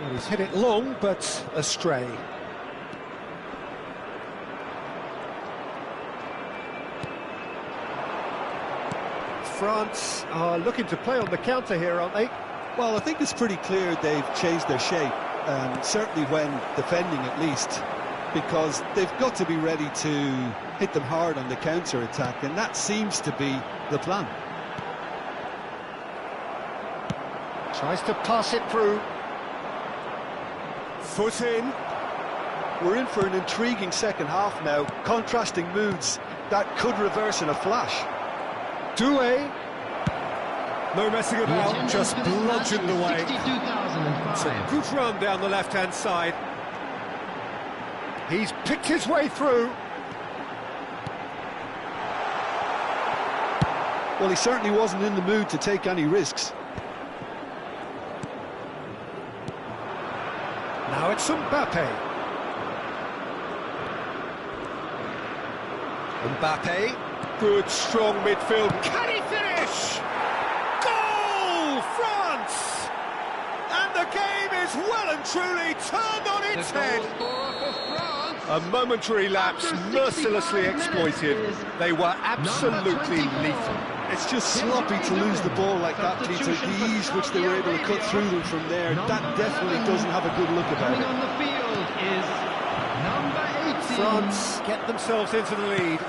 Well, he's hit it long, but astray. France are looking to play on the counter here, aren't they? Well, I think it's pretty clear they've changed their shape, certainly when defending at least, because they've got to be ready to hit them hard on the counter-attack, and that seems to be the plan. Tries to pass it through. Foot in. We're in for an intriguing second half now, contrasting moods that could reverse in a flash. Doué. No messing about, just bludgeoned away. It's a good run down the left-hand side. He's picked his way through. Well, he certainly wasn't in the mood to take any risks. Now it's Mbappe. Mbappe. Good, strong midfield. Can he finish? Goal, France! And the game is well and truly turned on its head. A momentary lapse mercilessly exploited. They were absolutely lethal. It's just sloppy to lose the ball like that, Peter. The ease which they were able to cut through them from there, that definitely doesn't have a good look about it. On the field is number 18. France get themselves into the lead.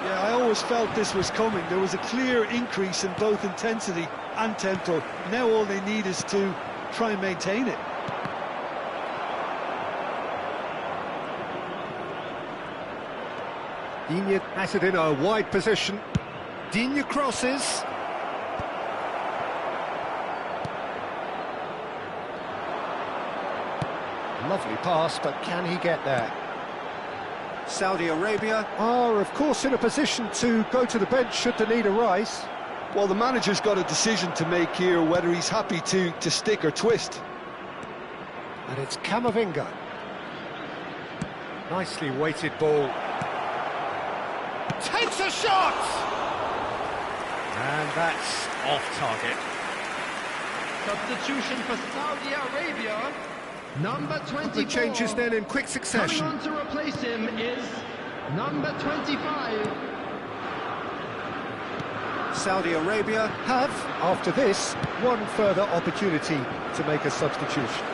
Yeah, I always felt this was coming. There was a clear increase in both intensity and tempo. Now all they need is to try and maintain it. Digne has it in a wide position. Digne crosses. Lovely pass, but can he get there? Saudi Arabia are, of course, in a position to go to the bench should the need arise. Well, the manager's got a decision to make here, whether he's happy to stick or twist. And it's Camavinga. Nicely weighted ball. Takes a shot! And that's off target. Substitution for Saudi Arabia. Number 24. The changes then in quick succession. Coming on to replace him is number 25. Saudi Arabia have, after this, one further opportunity to make a substitution.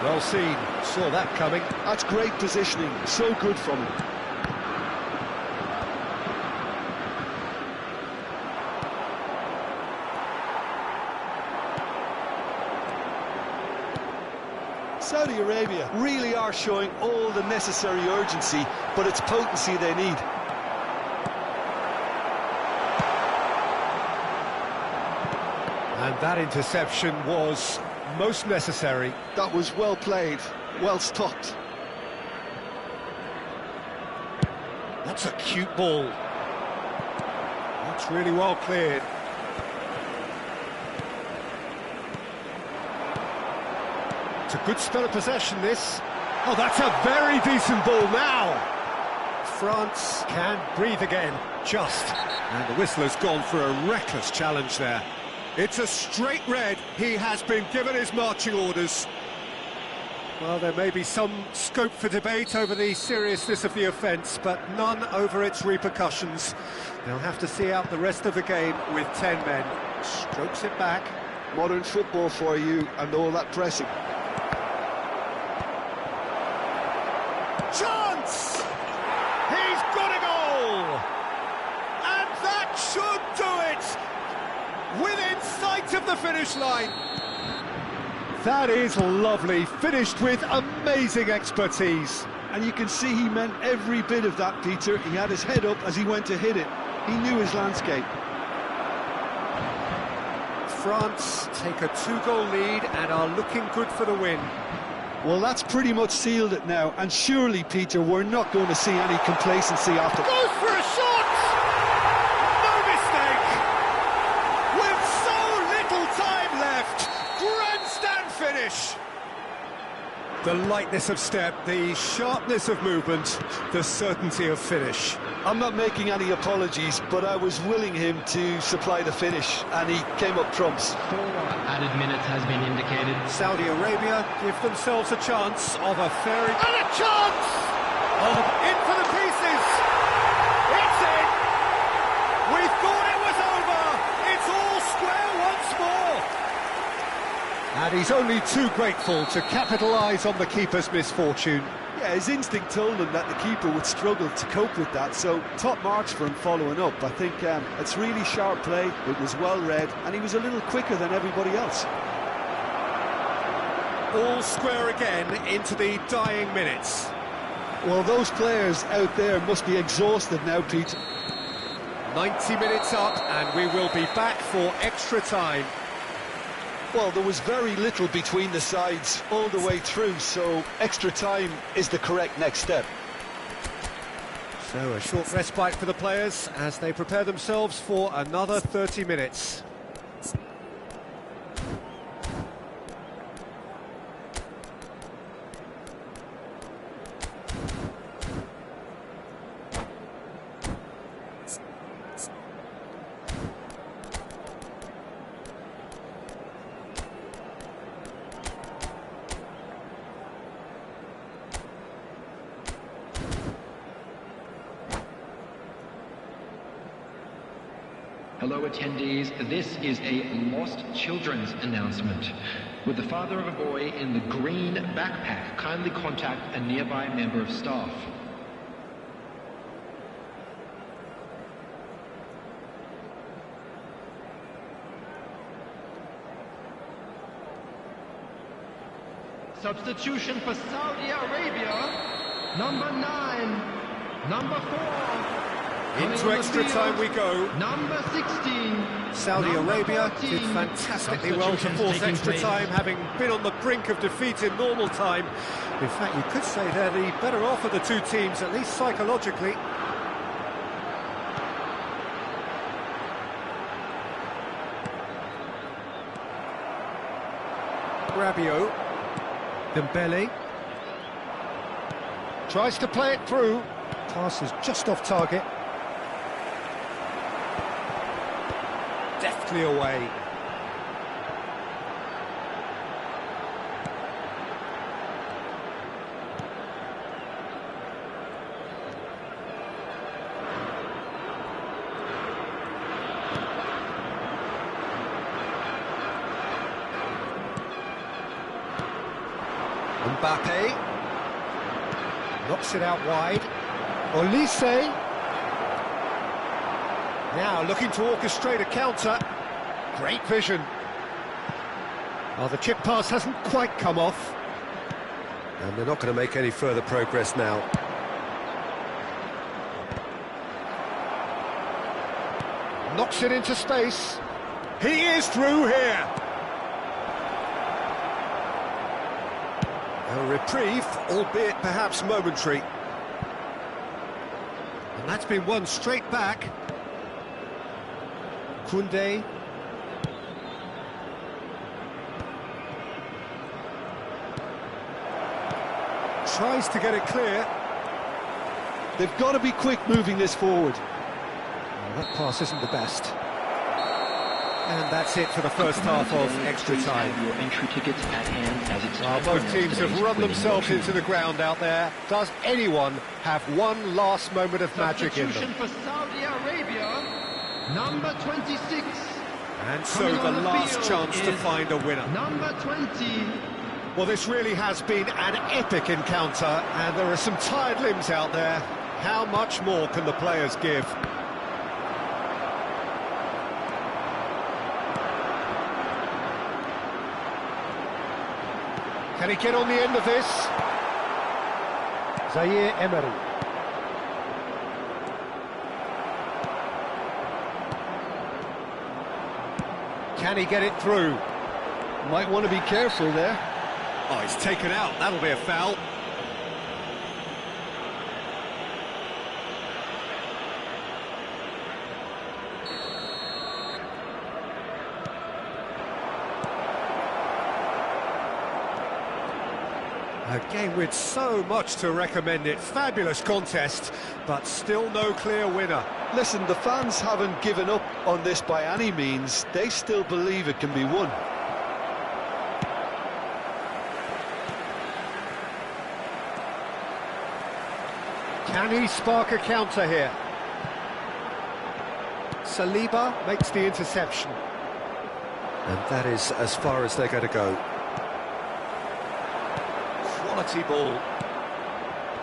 Well seen, saw that coming. That's great positioning, so good from him. Saudi Arabia really are showing all the necessary urgency, but it's potency they need. And that interception was most necessary. That was well played, well stopped. That's a cute ball. That's really well cleared. It's a good spell of possession, this. Oh, that's a very decent ball now. France can breathe again, just. And the whistler's gone for a reckless challenge there. It's a straight red. He has been given his marching orders. Well, there may be some scope for debate over the seriousness of the offence, but none over its repercussions. They'll have to see out the rest of the game with 10 men. Strokes it back. Modern football for you and all that pressing. Chance! He's got a goal! And that should do it! Within sight of the finish line. That is lovely, finished with amazing expertise. And you can see he meant every bit of that, Peter. He had his head up as he went to hit it. He knew his landscape. France take a 2-goal lead and are looking good for the win. Well, that's pretty much sealed it now, and surely, Peter, we're not going to see any complacency after. Goes for a shot! No mistake! With so little time left, grandstand finish! The lightness of step, the sharpness of movement, the certainty of finish. I'm not making any apologies, but I was willing him to supply the finish, and he came up trumps. 4 added minutes has been indicated. Saudi Arabia give themselves a chance of a fairy... And a chance! Oh, in for the pieces! It's in! We thought it was over! It's all square once more! And he's only too grateful to capitalise on the keeper's misfortune. Yeah, his instinct told him that the keeper would struggle to cope with that, so top marks for him following up. I think it's really sharp play, it was well read, and he was a little quicker than everybody else. All square again into the dying minutes. Well, those players out there must be exhausted now, Pete. 90 minutes up, and we will be back for extra time. Well, there was very little between the sides all the way through, so extra time is the correct next step. So a short respite for the players as they prepare themselves for another 30 minutes. Hello attendees, this is a lost children's announcement. Would the father of a boy in the green backpack kindly contact a nearby member of staff? Substitution for Saudi Arabia, number 9, number 4. Into extra time we go. Number 16. Saudi Arabia did fantastically well to force extra time, having been on the brink of defeat in normal time. In fact, you could say they're the better off of the two teams, at least psychologically. Rabiot. Dembele. Tries to play it through. Pass is just off target. Deftly away. Mbappe knocks it out wide. Olise now looking to orchestrate a counter. Great vision. Oh, the chip pass hasn't quite come off. And they're not going to make any further progress now. Knocks it into space. He is through here. A reprieve, albeit perhaps momentary. And that's been won straight back. Koundé. tries to get it clear. They've got to be quick moving this forward. Well, that pass isn't the best. And that's it for the first half of extra time. Your entry tickets at hand as it's time Both for teams have today's run winning themselves option. into the ground out there. Does anyone have one last moment of magic in them? For Saudi Arabia, number 26. And so the last chance to find a winner. Number 20. Well, this really has been an epic encounter, and there are some tired limbs out there. How much more can the players give? Can he get on the end of this? Zaire Emery. Can he get it through? Might want to be careful there. Oh, he's taken out. That'll be a foul. A game with so much to recommend it. Fabulous contest, but still no clear winner. Listen, the fans haven't given up on this by any means. They still believe it can be won. Can he spark a counter here? Saliba makes the interception. And that is as far as they're going to go. Quality ball.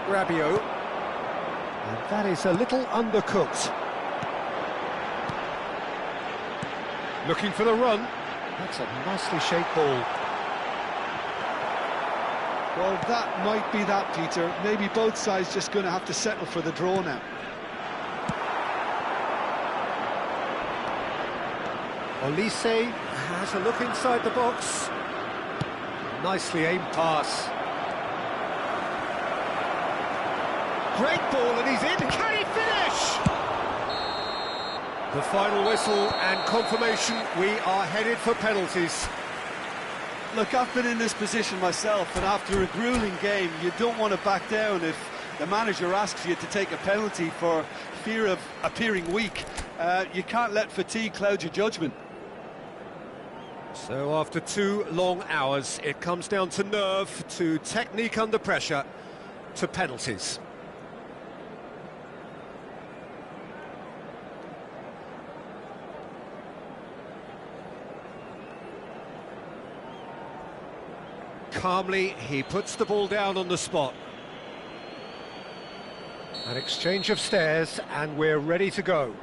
Rabiot. And that is a little undercooked. Looking for the run. That's a nicely shaped ball. Well, that might be that, Peter. Maybe both sides just going to have to settle for the draw now. Olise has a look inside the box. Nicely aimed pass. Great ball, and he's in. Can he finish? The final whistle and confirmation, we are headed for penalties. Look, I've been in this position myself, and after a grueling game, you don't want to back down if the manager asks you to take a penalty for fear of appearing weak. You can't let fatigue cloud your judgment. So after 2 long hours, it comes down to nerve, to technique under pressure, to penalties. Calmly, he puts the ball down on the spot. An exchange of stares, and we're ready to go.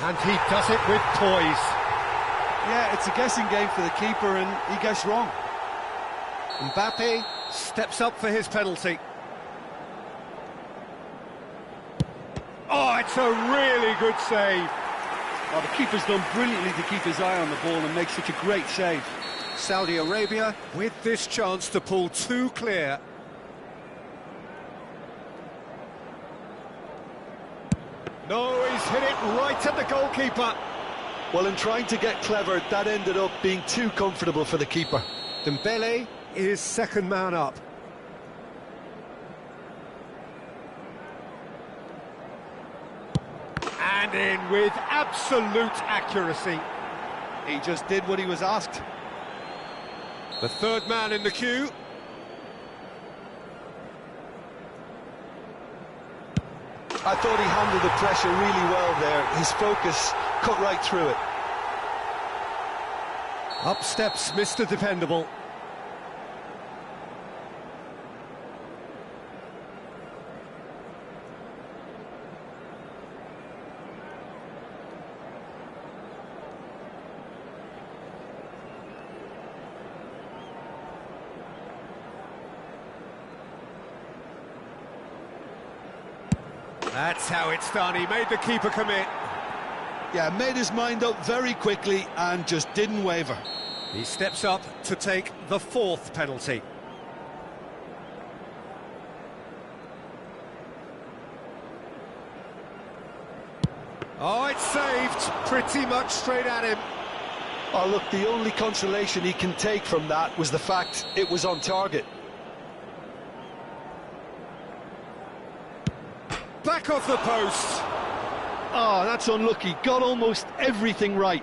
And he does it with poise. Yeah, it's a guessing game for the keeper, and he gets wrong. Mbappe steps up for his penalty. Oh, it's a really good save. Well, the keeper's done brilliantly to keep his eye on the ball and make such a great save. Saudi Arabia with this chance to pull 2 clear. No, he's hit it right at the goalkeeper. Well, in trying to get clever, that ended up being too comfortable for the keeper. Dembele is second man up. And in with absolute accuracy. He just did what he was asked. The third man in the queue. I thought he handled the pressure really well there. His focus cut right through it. Up steps Mr. Dependable. That's how it's done. He made the keeper commit. Yeah, made his mind up very quickly and just didn't waver. He steps up to take the 4th penalty. Oh, it's saved, pretty much straight at him. Oh, look, the only consolation he can take from that was the fact it was on target. Back off the post. Oh, that's unlucky. Got almost everything right.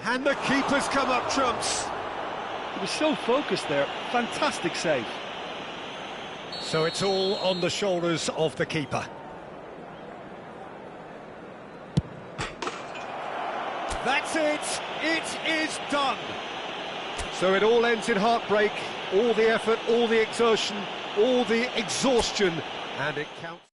And the keeper's come up trumps. He was so focused there. Fantastic save. So it's all on the shoulders of the keeper. That's it! It is done! So it all ends in heartbreak, all the effort, all the exertion, all the exhaustion, and it counts.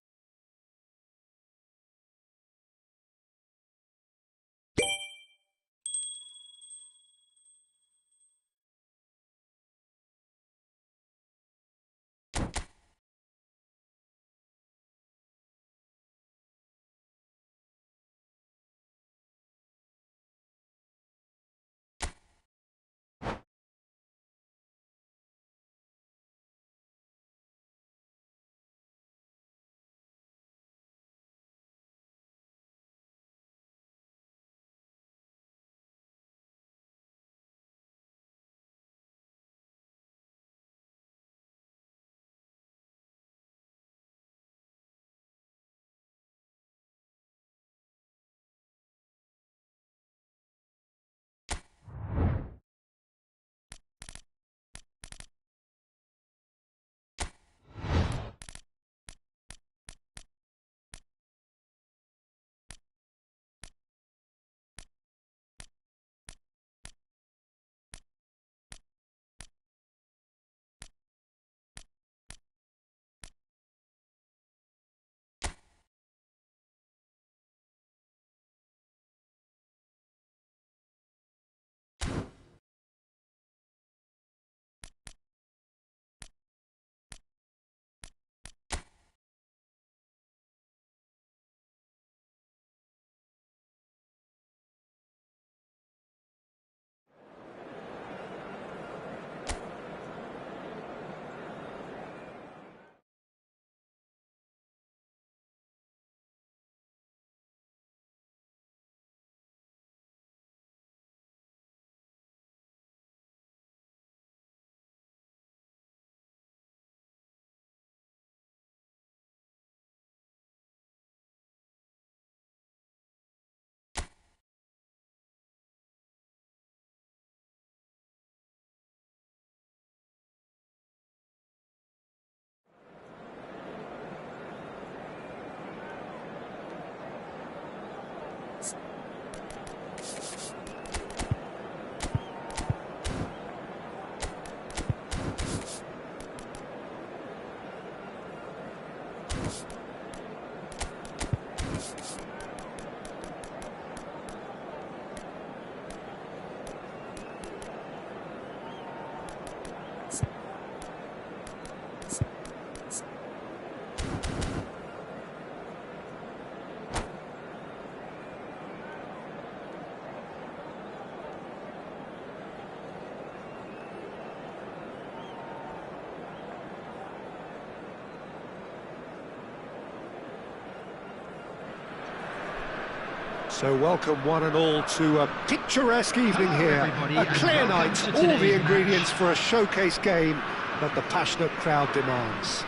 So welcome one and all to a picturesque evening here, a clear night, all the ingredients for a showcase game that the passionate crowd demands.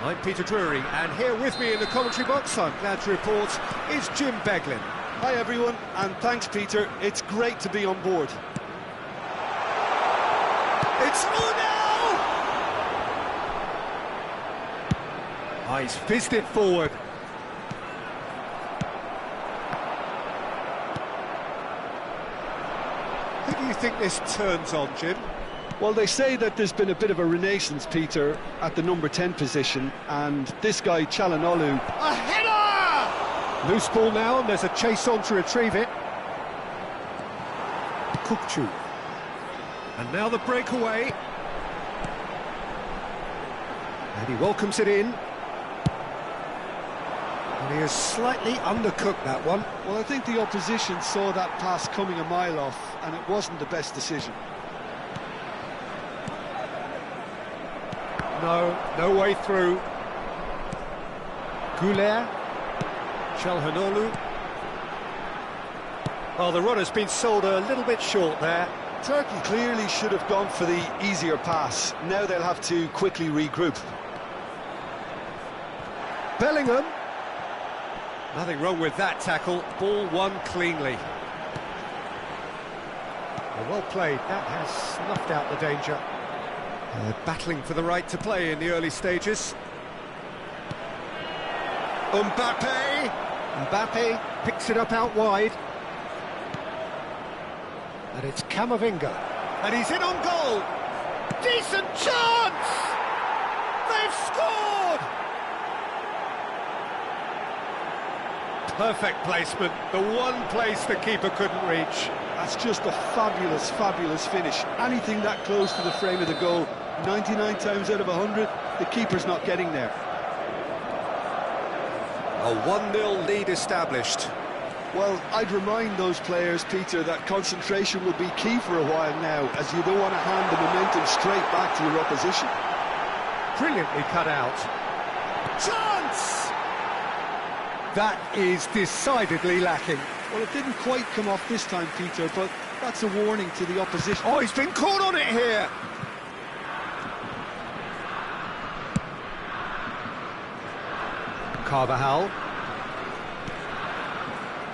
I'm Peter Drury, and here with me in the commentary box, I'm glad to report, is Jim Beglin. Hi everyone, and thanks Peter, it's great to be on board. It's Uno! Oh, he's fizzed it forward. Who do you think this turns on, Jim? Well, they say that there's been a bit of a renaissance, Peter, at the number 10 position, and this guy, Çalhanoğlu... A header! Loose ball now, and there's a chase on to retrieve it. Kukçu. And now the breakaway. And he welcomes it in. And he has slightly undercooked that one. Well, I think the opposition saw that pass coming a mile off, and it wasn't the best decision. No way through. Goulet. Çalhanoğlu. Well, the run has been sold a little bit short there. Turkey clearly should have gone for the easier pass. Now they'll have to quickly regroup. Bellingham. Nothing wrong with that tackle. Ball won cleanly. Well played. That has snuffed out the danger. Battling for the right to play in the early stages. Mbappe picks it up out wide. And it's Camavinga. And he's in on goal. Decent chance! They've scored! Perfect placement. The one place the keeper couldn't reach. That's just a fabulous, fabulous finish. Anything that close to the frame of the goal, 99 times out of 100, the keeper's not getting there. A 1-0 lead established. Well, I'd remind those players, Peter, that concentration will be key for a while now, as you don't want to hand the momentum straight back to your opposition. Brilliantly cut out. Chance! That is decidedly lacking. Well, it didn't quite come off this time, Peter, but that's a warning to the opposition. Oh, he's been caught on it here. Carvajal.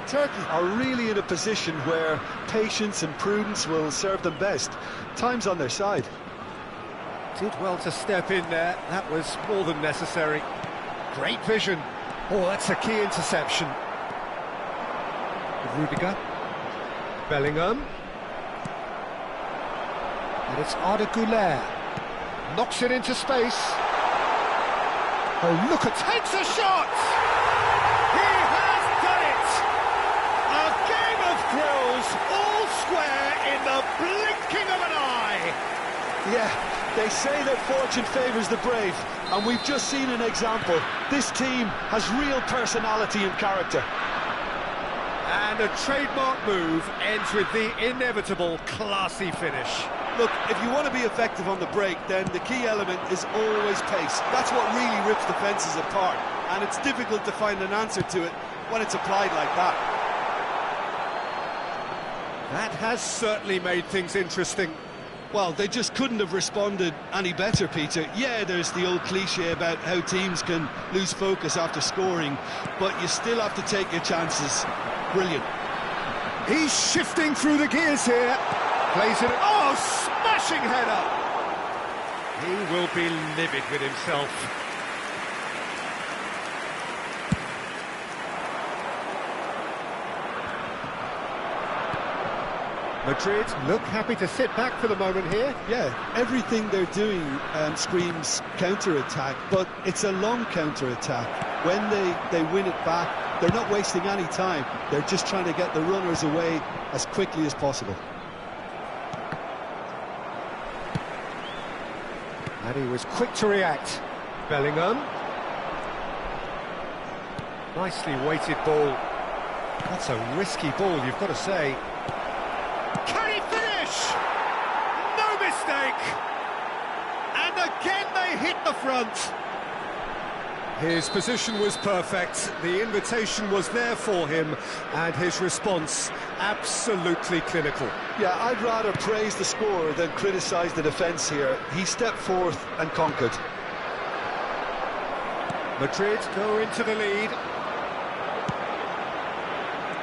Turkey are really in a position where patience and prudence will serve them best. Time's on their side. Did well to step in there. That was more than necessary. Great vision. Oh, that's a key interception. Rodrigo. Bellingham. And it's Arda Güler. Knocks it into space. Oh, look, takes a shot! He has done it! A game of thrills, all square in the blinking of an eye! Yeah, they say that fortune favours the brave, and we've just seen an example. This team has real personality and character. And a trademark move ends with the inevitable classy finish. Look, if you want to be effective on the break, then the key element is always pace. That's what really rips defences apart, and it's difficult to find an answer to it when it's applied like that. That has certainly made things interesting. Well, they just couldn't have responded any better, Peter. Yeah, there's the old cliche about how teams can lose focus after scoring, but you still have to take your chances. Brilliant. He's shifting through the gears here. Plays it. Oh, smashing header! He will be livid with himself. Madrid look happy to sit back for the moment here. Yeah, everything they're doing screams counter-attack, but it's a long counter-attack. When they win it back, they're not wasting any time. They're just trying to get the runners away as quickly as possible. And he was quick to react. Bellingham. Nicely weighted ball. That's a risky ball, you've got to say. Can he finish? No mistake! And again they hit the front. His position was perfect, the invitation was there for him, and his response absolutely clinical. Yeah, I'd rather praise the scorer than criticise the defence here. He stepped forth and conquered. Madrid go into the lead.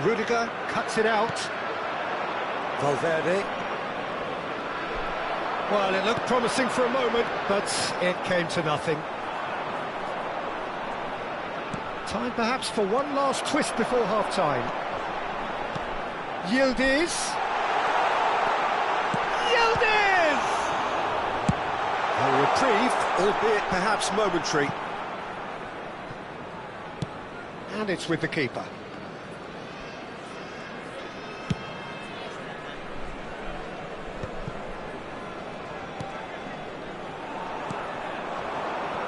Rudiger cuts it out. Valverde. Well, it looked promising for a moment, but it came to nothing. Time perhaps for one last twist before half-time. Yildiz! Yildiz! A reprieve, albeit perhaps momentary. And it's with the keeper.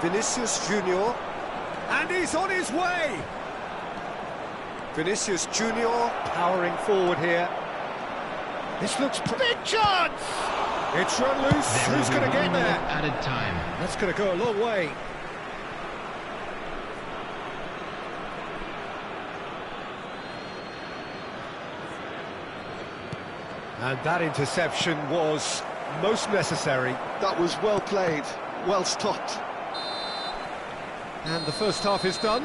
Vinicius Junior. And he's on his way! Vinicius Junior powering forward here. This looks big chance! It's run loose. Who's going to get there? Added time. That's going to go a long way. And that interception was most necessary. That was well played, well stopped. And the first half is done.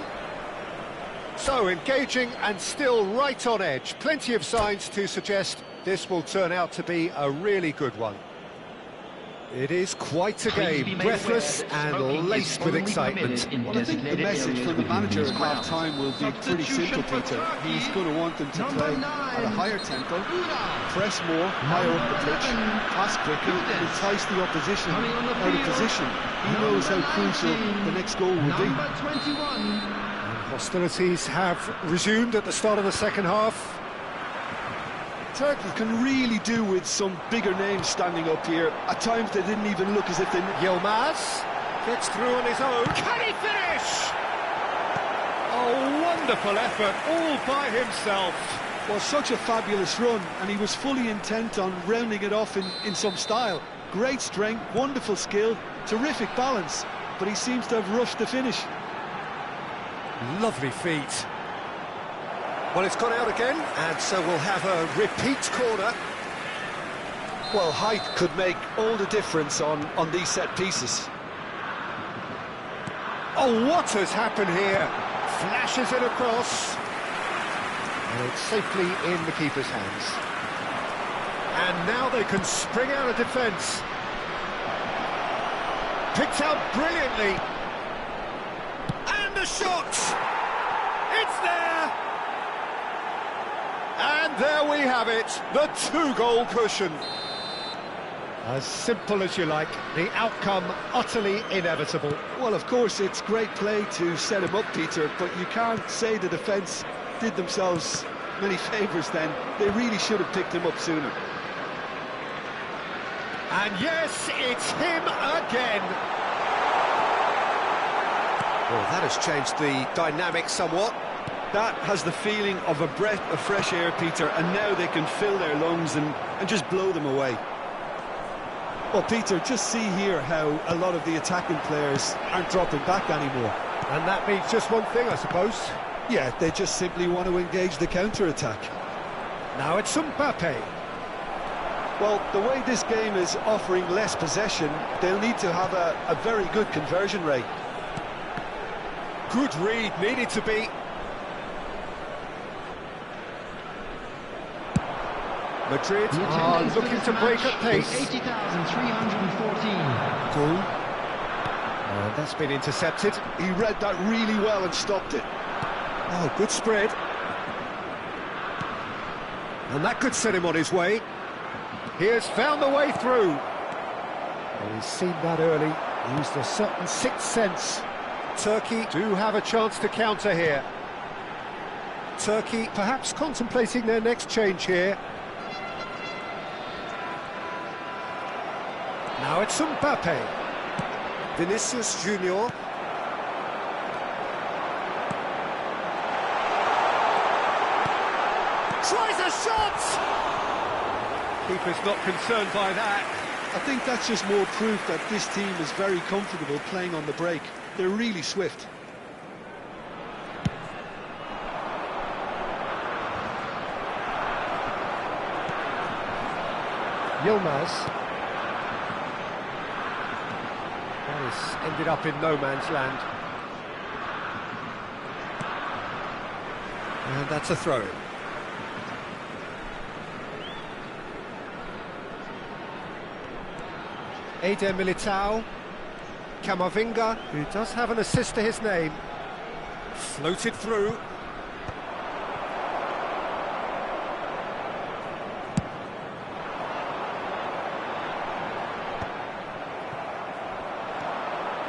So, engaging and still right on edge. Plenty of signs to suggest this will turn out to be a really good one. It is quite a game, breathless and laced with excitement. Well, I think the message from the manager at half-time will be pretty simple, Peter. He's going to want them to play at a higher tempo, press more, higher up the pitch, pass quicker, and entice the opposition out of position. He knows how crucial the next goal will be. Hostilities have resumed at the start of the second half. Turkey can really do with some bigger names standing up here. At times they didn't even look as if they... Yilmaz gets through on his own. Can he finish? A wonderful effort all by himself. Well, such a fabulous run, and he was fully intent on rounding it off in some style. Great strength, wonderful skill, terrific balance, but he seems to have rushed the finish. Lovely feet. Well, it's gone out again, and so we'll have a repeat corner. Well, height could make all the difference on these set pieces. Oh, what has happened here? Flashes it across. And it's safely in the keeper's hands. And now they can spring out of defence. Picked out brilliantly. And the shot! It's there! And there we have it, the two-goal cushion. As simple as you like, the outcome utterly inevitable. Well, of course, it's great play to set him up, Peter, but you can't say the defence did themselves many favours then. They really should have picked him up sooner. And yes, it's him again. Well, that has changed the dynamic somewhat. That has the feeling of a breath of fresh air, Peter, and now they can fill their lungs and just blow them away. Well, Peter, just see here how a lot of the attacking players aren't dropping back anymore. And that means just one thing, I suppose. Yeah, they just simply want to engage the counter-attack. Now it's Mbappe. Well, the way this game is offering less possession, they'll need to have a very good conversion rate. Good read, needed to be. Madrid are looking to break at pace. 80,314. Goal. That's been intercepted. He read that really well and stopped it. Oh, good spread. And that could set him on his way. He has found the way through. Well, he's seen that early. He used a certain sixth sense. Turkey do have a chance to counter here. Turkey perhaps contemplating their next change here. Now it's Mbappe. Vinicius Junior. Tries a shot! Keeper's not concerned by that. I think that's just more proof that this team is very comfortable playing on the break. They're really swift. Yilmaz. That ended up in no man's land. And that's a throw-in. Eder Militao. Camavinga, who does have an assist to his name. Floated through.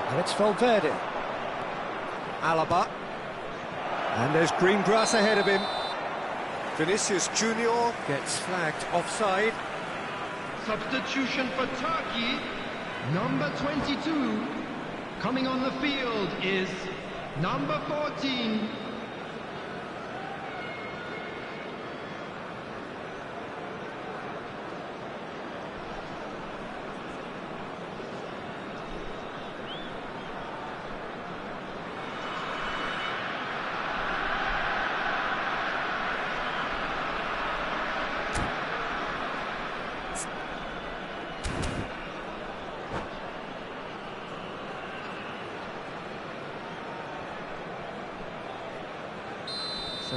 And it's Valverde. Alaba. And there's green grass ahead of him. Vinicius Junior gets flagged offside. Substitution for Turkey, number 22. Coming on the field is number 14.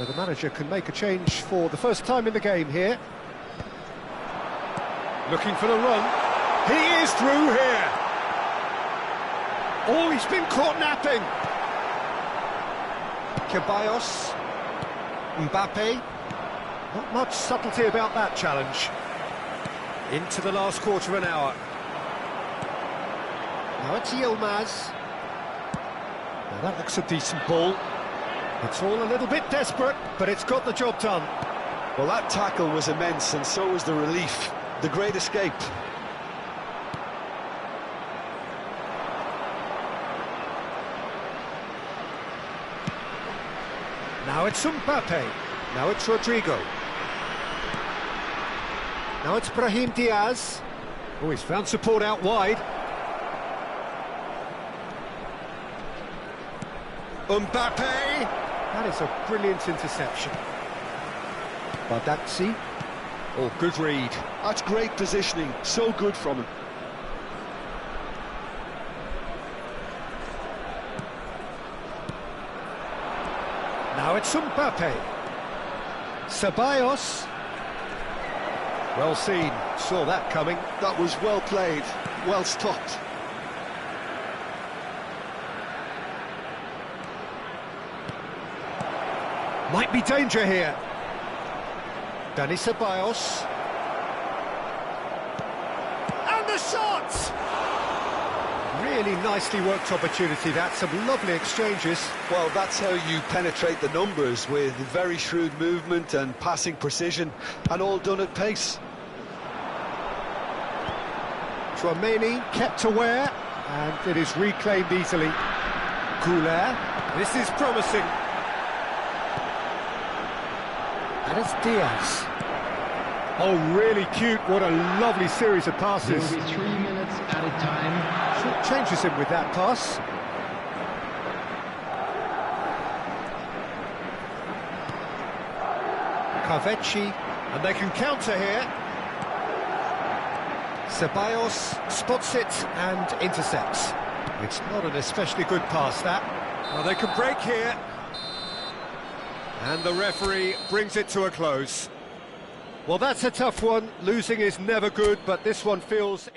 So the manager can make a change for the first time in the game here. Looking for the run. He is through here. Oh, he's been caught napping. Ceballos. Mbappe. Not much subtlety about that challenge. Into the last quarter of an hour. Now it's Yilmaz. Now that looks a decent ball. It's all a little bit desperate, but it's got the job done. Well, that tackle was immense, and so was the relief. The great escape. Now it's Mbappe. Now it's Rodrigo. Now it's Brahim Diaz. Oh, he's found support out wide. Mbappe! That is a brilliant interception. Badaxi. Oh, good read. That's great positioning. So good from him. Now it's Mbappe. Ceballos. Well seen. Saw that coming. That was well played. Well stopped. Might be danger here. Dani Ceballos. And the shot! Really nicely worked opportunity, that. Some lovely exchanges. Well, that's how you penetrate the numbers, with very shrewd movement and passing precision, and all done at pace. Tchouaméni kept aware, and it is reclaimed easily. Goulart. This is promising. And it's Diaz. Oh, really cute. What a lovely series of passes. There will be 3 minutes at a time. Short changes him with that pass. Carvecchi, and they can counter here. Ceballos spots it and intercepts. It's not an especially good pass, that. Well, they can break here. And the referee brings it to a close. Well, that's a tough one. Losing is never good, but this one feels...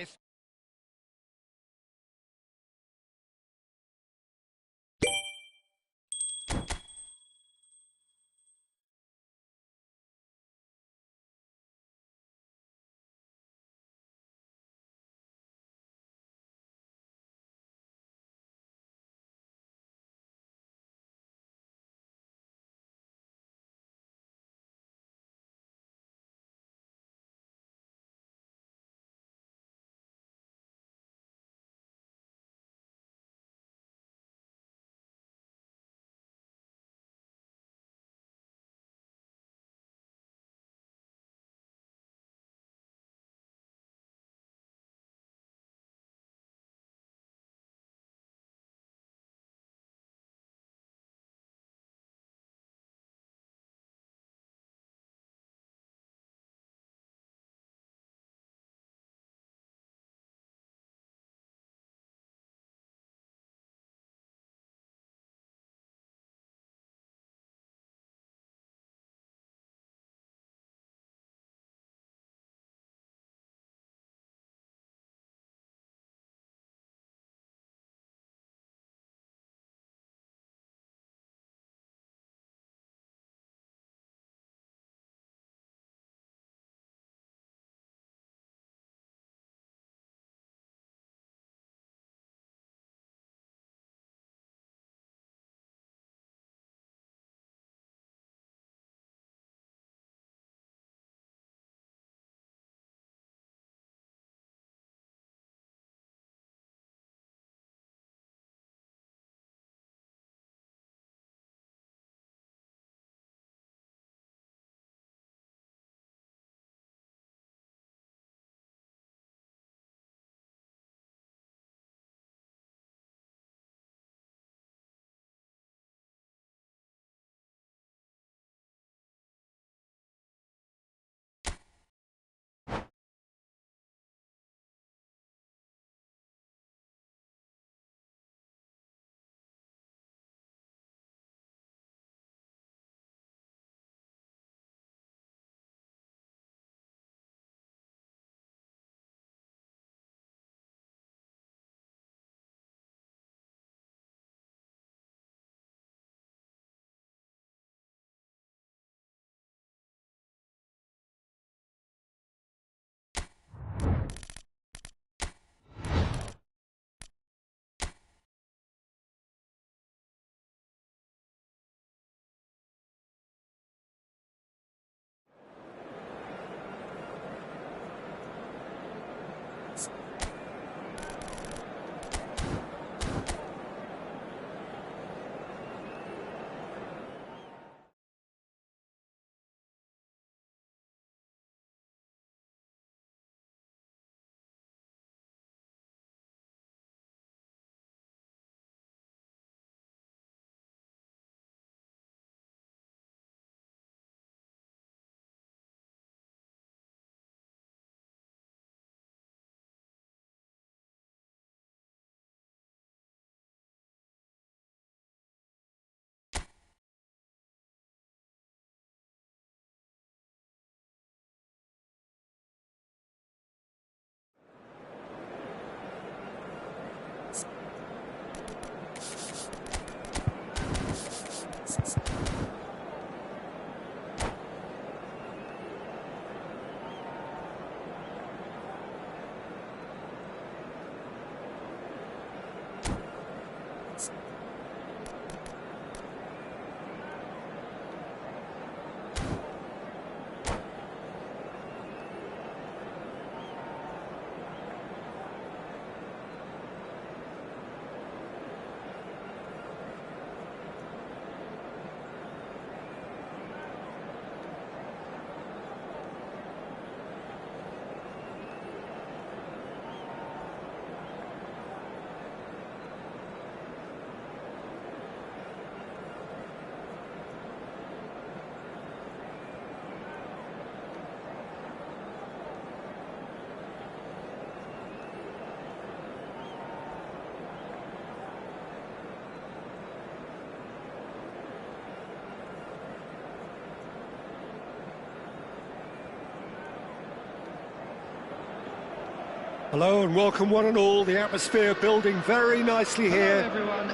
Hello and welcome one and all. The atmosphere building very nicely here.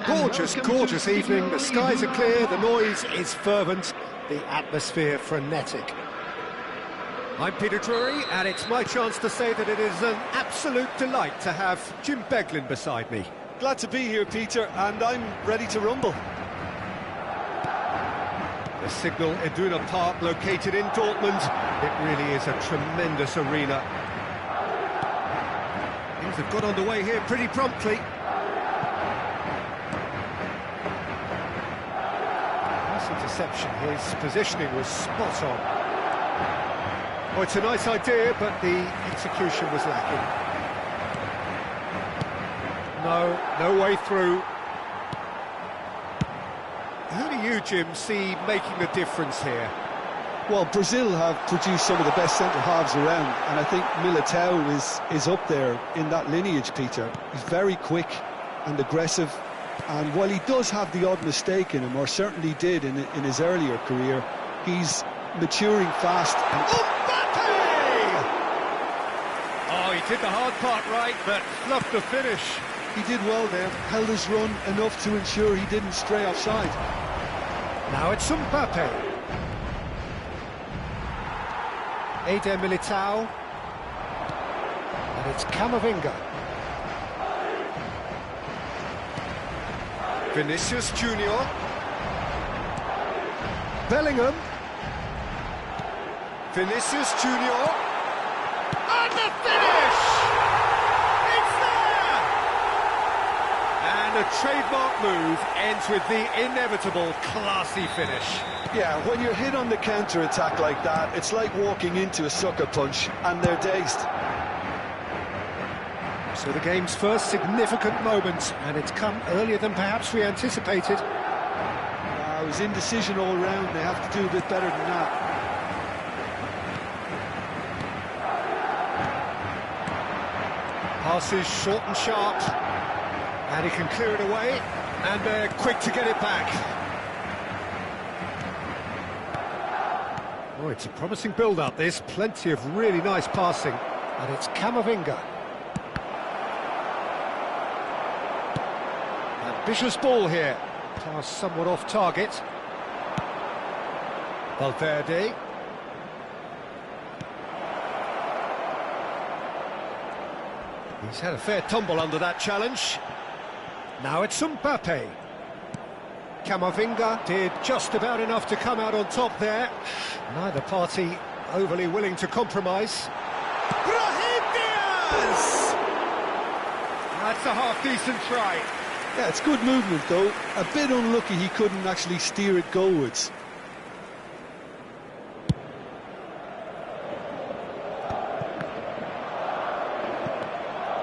Gorgeous, gorgeous evening. The skies are clear, the noise is fervent, the atmosphere frenetic. I'm Peter Drury, and it's my chance to say that it is an absolute delight to have Jim Beglin beside me. Glad to be here, Peter, and I'm ready to rumble. The Signal Iduna Park, located in Dortmund. It really is a tremendous arena. Things have got underway here pretty promptly. Nice interception. His positioning was spot on. Oh, it's a nice idea, but the execution was lacking. No way through. Who do you, Jim, see making the difference here? Well, Brazil have produced some of the best centre-halves around, and I think Militao is up there in that lineage, Peter. He's very quick and aggressive, and while he does have the odd mistake in him, or certainly did in his earlier career, he's maturing fast. Oh, he did the hard part right, but fluffed the finish. He did well there, held his run enough to ensure he didn't stray offside. Now it's Mbappe. Eder Militao. And it's Camavinga. Vinicius Junior. Bellingham. Vinicius Junior. And the finish! It's there! And a trademark move ends with the inevitable classy finish. Yeah, when you're hit on the counter-attack like that, it's like walking into a sucker punch, and they're dazed. So the game's first significant moment, and it's come earlier than perhaps we anticipated. It was indecision all round. They have to do a bit better than that. Passes short and sharp, and he can clear it away, and they're quick to get it back. Oh, it's a promising build-up, this. Plenty of really nice passing, and it's Camavinga. Ambitious ball here. Pass somewhat off target. Valverde. He's had a fair tumble under that challenge. Now it's Mbappe. Camavinga did just about enough to come out on top there. Neither party overly willing to compromise. Brahim Diaz! That's a half-decent try. Yeah, it's good movement, though. A bit unlucky he couldn't actually steer it goalwards.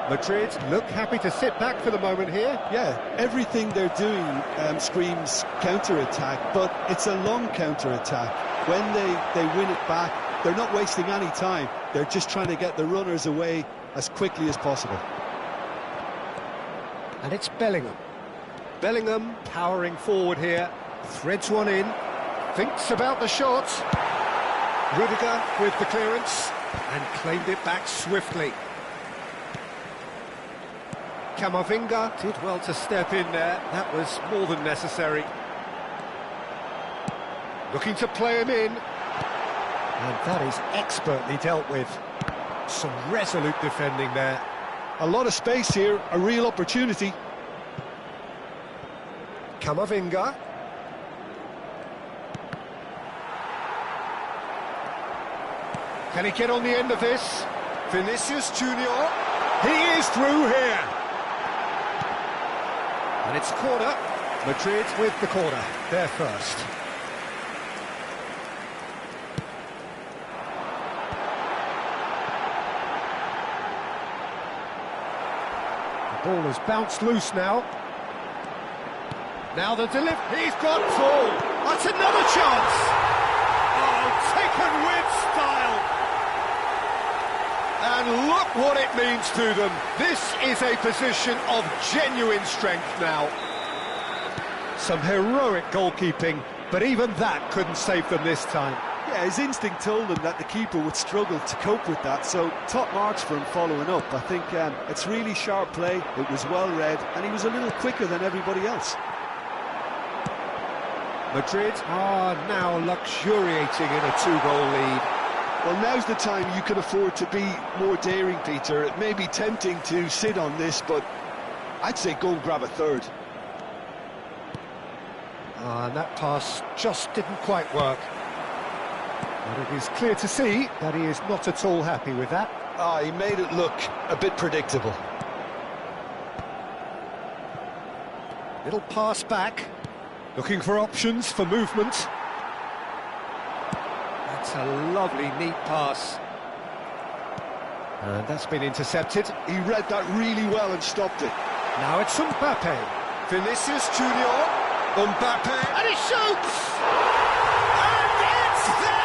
Madrid look happy to sit back for the moment here. Yeah, everything they're doing screams counter-attack, but it's a long counter-attack. When they win it back, they're not wasting any time. They're just trying to get the runners away as quickly as possible. And it's Bellingham. Bellingham powering forward here, threads one in, thinks about the shot. Rodrigo with the clearance, and claimed it back swiftly. Camavinga did well to step in there. That was more than necessary. Looking to play him in. And that is expertly dealt with. Some resolute defending there. A lot of space here, a real opportunity. Camavinga. Can he get on the end of this? Vinicius Junior. He is through here. And it's corner. Madrid with the corner. They're first. The ball has bounced loose now. Now the delivery. He's got full. That's another chance. Oh, taken with style. And look what it means to them. This is a position of genuine strength now. Some heroic goalkeeping, but even that couldn't save them this time. Yeah, his instinct told him that the keeper would struggle to cope with that, so top marks for him following up. I think it's really sharp play, it was well read, and he was a little quicker than everybody else. Madrid are now luxuriating in a 2-goal lead. Well, now's the time you can afford to be more daring, Peter. It may be tempting to sit on this, but I'd say go and grab a third. And that pass just didn't quite work. But it is clear to see that he is not at all happy with that. He made it look a bit predictable. Little pass back, looking for options for movement. That's a lovely, neat pass. And that's been intercepted. He read that really well and stopped it. Now it's Mbappe. Vinicius Junior. Mbappe. And he shoots! And it's there!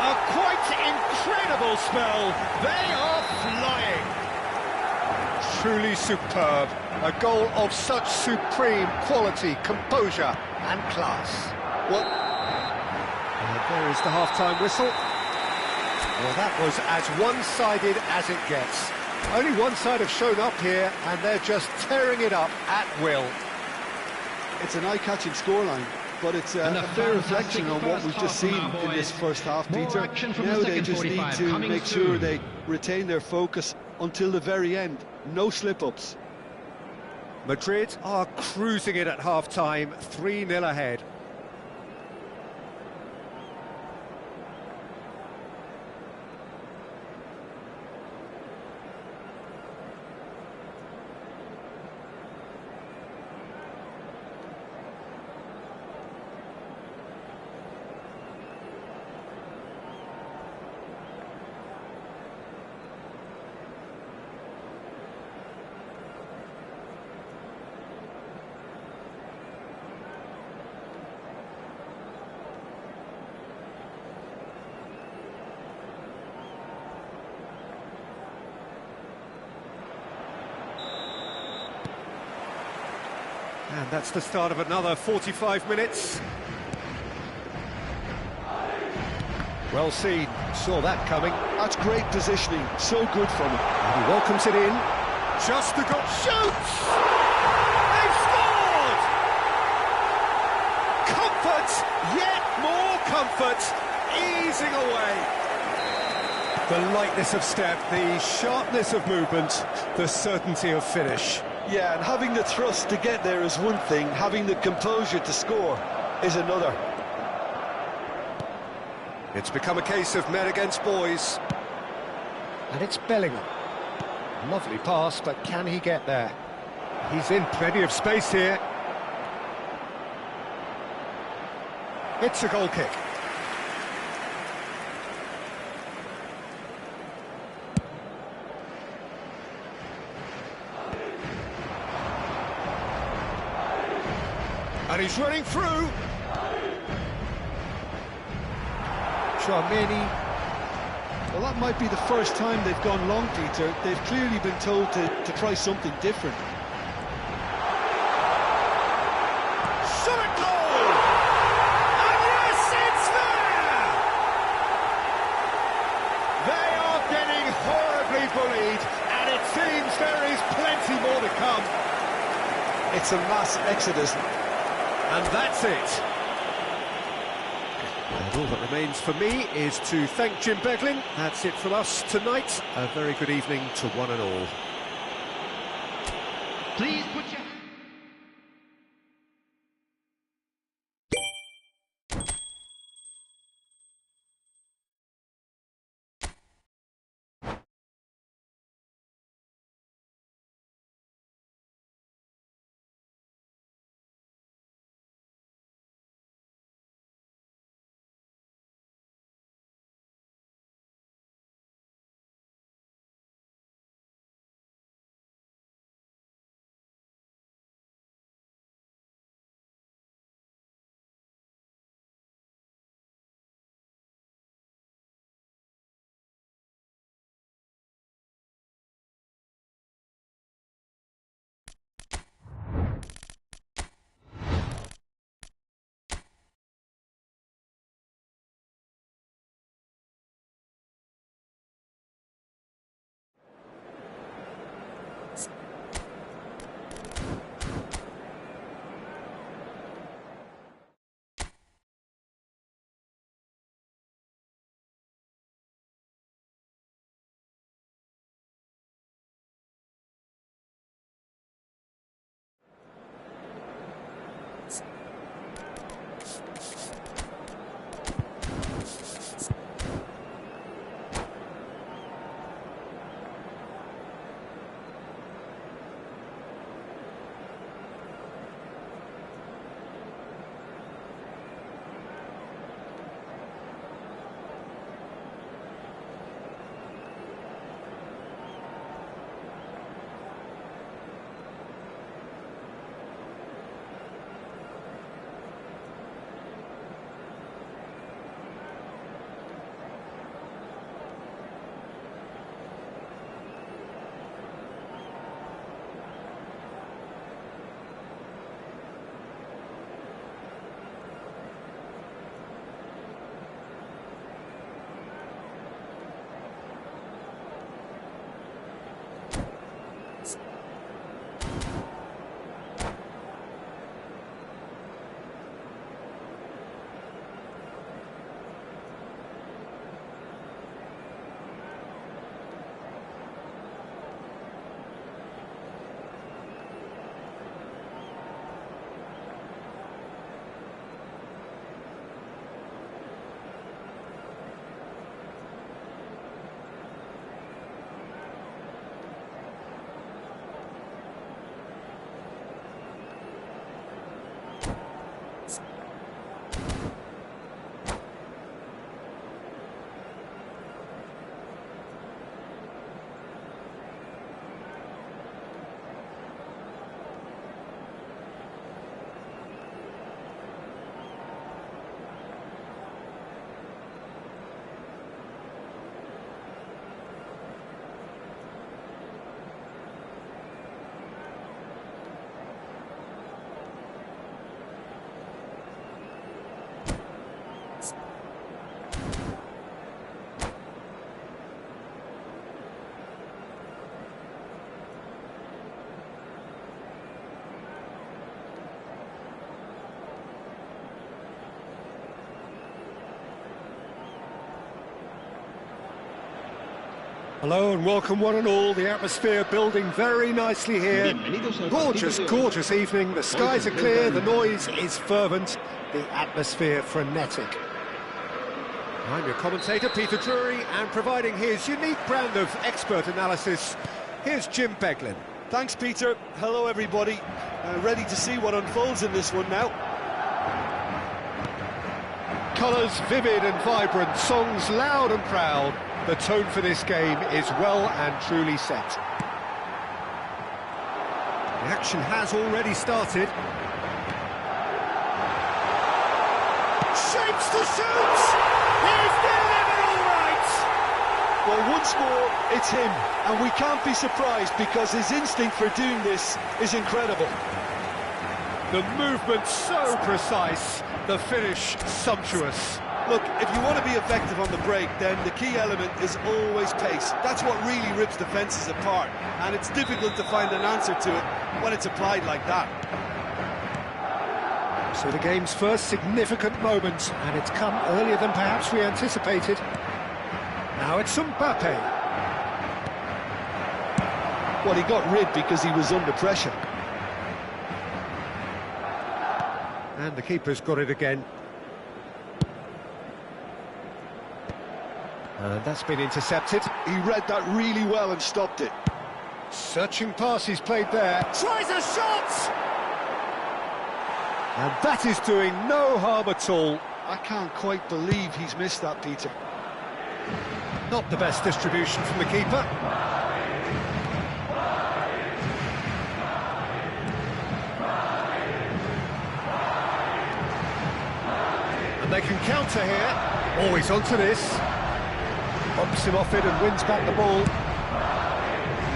A quite incredible spell. They are flying. Truly superb. A goal of such supreme quality, composure and class. Well, and there is the half-time whistle. Well, that was as one-sided as it gets. Only one side have shown up here, and they're just tearing it up at will. It's an eye-catching scoreline, but it's a fair reflection on what we've just seen in this first half, Peter. Now they just need to make sure they retain their focus until the very end. No slip-ups. Madrid are cruising it at half-time, 3-0 ahead. And that's the start of another 45 minutes. Well seen, saw that coming. That's great positioning, so good from him. And he welcomes it in. Just the goal. Shoots! They've scored! Comfort, yet more comfort, easing away. The lightness of step, the sharpness of movement, the certainty of finish. Yeah, and having the thrust to get there is one thing, having the composure to score is another. It's become a case of men against boys. And it's Bellingham. Lovely pass, but can he get there? He's in plenty of space here. It's a goal kick. And he's running through. Tchouaméni. Well, that might be the first time they've gone long, Peter. They've clearly been told to try something different. Shot at goal! And yes, it's there! They are getting horribly bullied, and it seems there is plenty more to come. It's a mass exodus. And that's it. And all that remains for me is to thank Jim Beglin. That's it from us tonight. A very good evening to one and all. Please put your Hello and welcome one and all. The atmosphere building very nicely here. Gorgeous, gorgeous evening. The skies are clear, the noise is fervent, the atmosphere frenetic. I'm your commentator, Peter Drury, and providing his unique brand of expert analysis, here's Jim Beglin. Thanks, Peter. Hello, everybody. Ready to see what unfolds in this one now. Colours vivid and vibrant, songs loud and proud. The tone for this game is well and truly set. The action has already started. Shapes to shoot! He's delivered all right! Well, once more, it's him, and we can't be surprised because his instinct for doing this is incredible. The movement so precise, the finish sumptuous. Look, if you want to be effective on the break, then the key element is always pace. That's what really rips defences apart, and it's difficult to find an answer to it when it's applied like that. So the game's first significant moment, and it's come earlier than perhaps we anticipated. Now it's Mbappe. Well, he got rid because he was under pressure. And the keeper's got it again. And that's been intercepted. He read that really well and stopped it. Searching pass he's played there. Tries a shot! And that is doing no harm at all. I can't quite believe he's missed that, Peter. Not the best distribution from the keeper. And they can counter here. Always onto this. Bumps him off it and wins back the ball.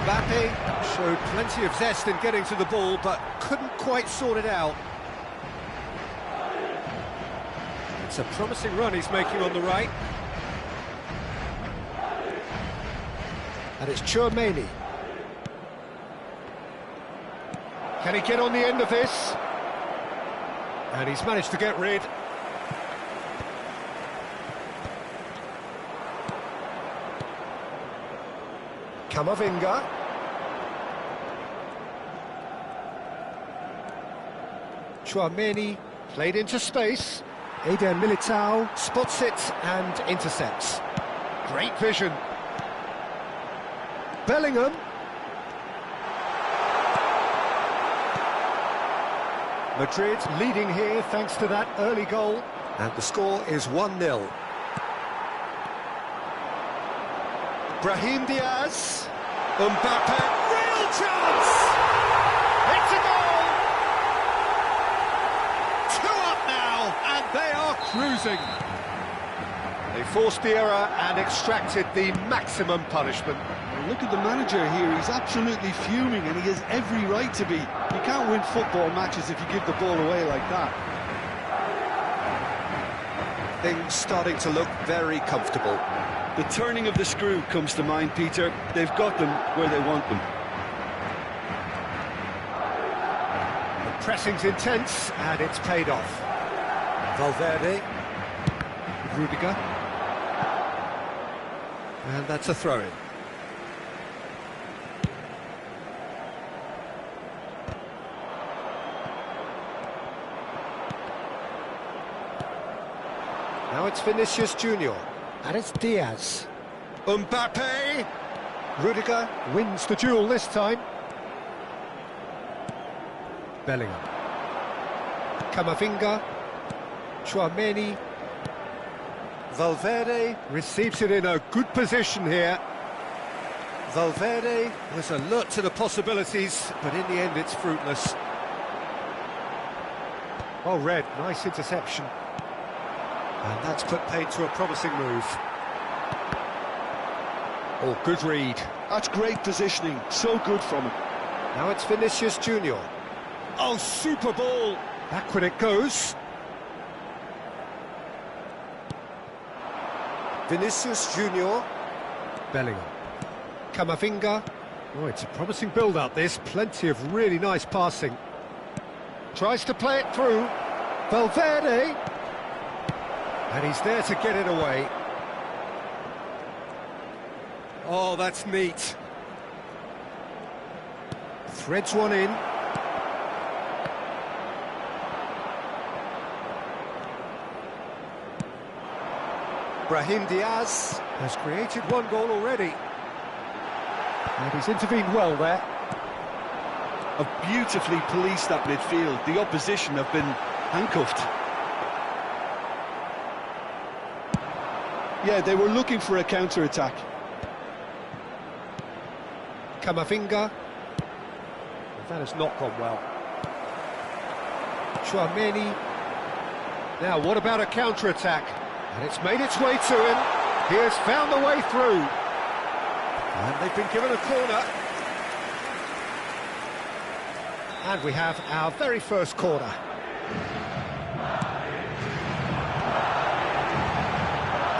Mbappe showed plenty of zest in getting to the ball, but couldn't quite sort it out. It's a promising run he's making on the right. And it's Chouameni. Can he get on the end of this? And he's managed to get rid. Camavinga. Chouameni played into space. Eder Militao spots it and intercepts. Great vision. Bellingham. Madrid leading here thanks to that early goal. And the score is 1-0. Brahim Diaz. Mbappe. Real chance! It's a goal! 2 up now, and they are cruising. They forced the error and extracted the maximum punishment. Look at the manager here, he's absolutely fuming and he has every right to be. You can't win football matches if you give the ball away like that. Things starting to look very comfortable. The turning of the screw comes to mind, Peter. They've got them where they want them. The pressing's intense and it's paid off. Valverde. Rodrigo. And that's a throw-in. Now it's Vinicius Junior. And it's Diaz. Mbappe! Rudiger wins the duel this time. Bellingham. Camavinga. Chouameni. Valverde receives it in a good position here. Valverde was alert to the possibilities, but in the end it's fruitless. Well read, nice interception. And that's put paid to a promising move. Oh, good read. That's great positioning, so good from him. Now it's Vinicius Junior. Oh, super ball. Back when it goes. Vinicius Junior. Bellingham. Camavinga. Oh, it's a promising build-up, this. Plenty of really nice passing. Tries to play it through. Valverde. And he's there to get it away. Oh, that's neat. Threads one in. Brahim Diaz has created one goal already. And he's intervened well there. Have beautifully policed that midfield. The opposition have been handcuffed. Yeah, they were looking for a counter-attack. Camavinga. That has not gone well. Chouameni. Now, what about a counter-attack? And it's made its way to him. He has found the way through. And they've been given a corner. And we have our very first corner.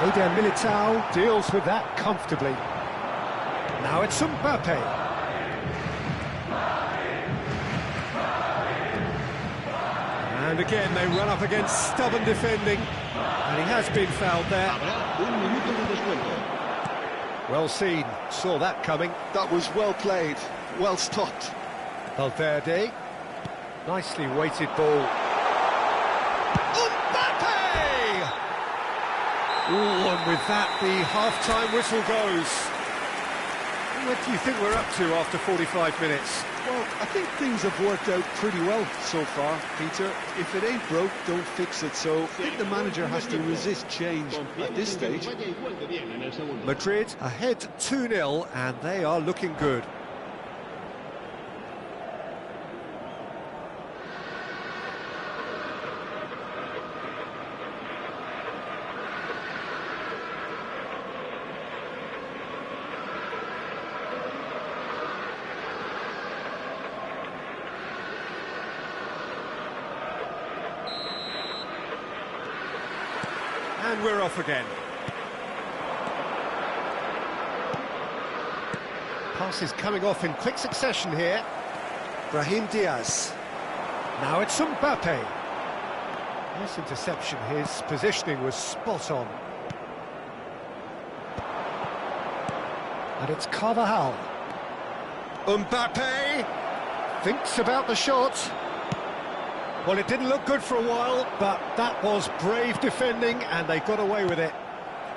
Eder Militao deals with that comfortably. Now it's Mbappe. And again they run up against stubborn defending. And he has been fouled there. Well seen, saw that coming. That was well played, well stopped. Valverde, nicely weighted ball. Mbappe! Ooh, and with that, the half-time whistle goes. What do you think we're up to after 45 minutes? Well, I think things have worked out pretty well so far, Peter. If it ain't broke, don't fix it. So I think the manager has to resist change at this stage. Madrid ahead 2-0, and they are looking good. And we're off again. Passes coming off in quick succession here. Brahim Diaz. Now it's Mbappe. Nice interception. His positioning was spot on. And it's Carvajal. Mbappe thinks about the shot. Well, it didn't look good for a while, but that was brave defending, and they got away with it.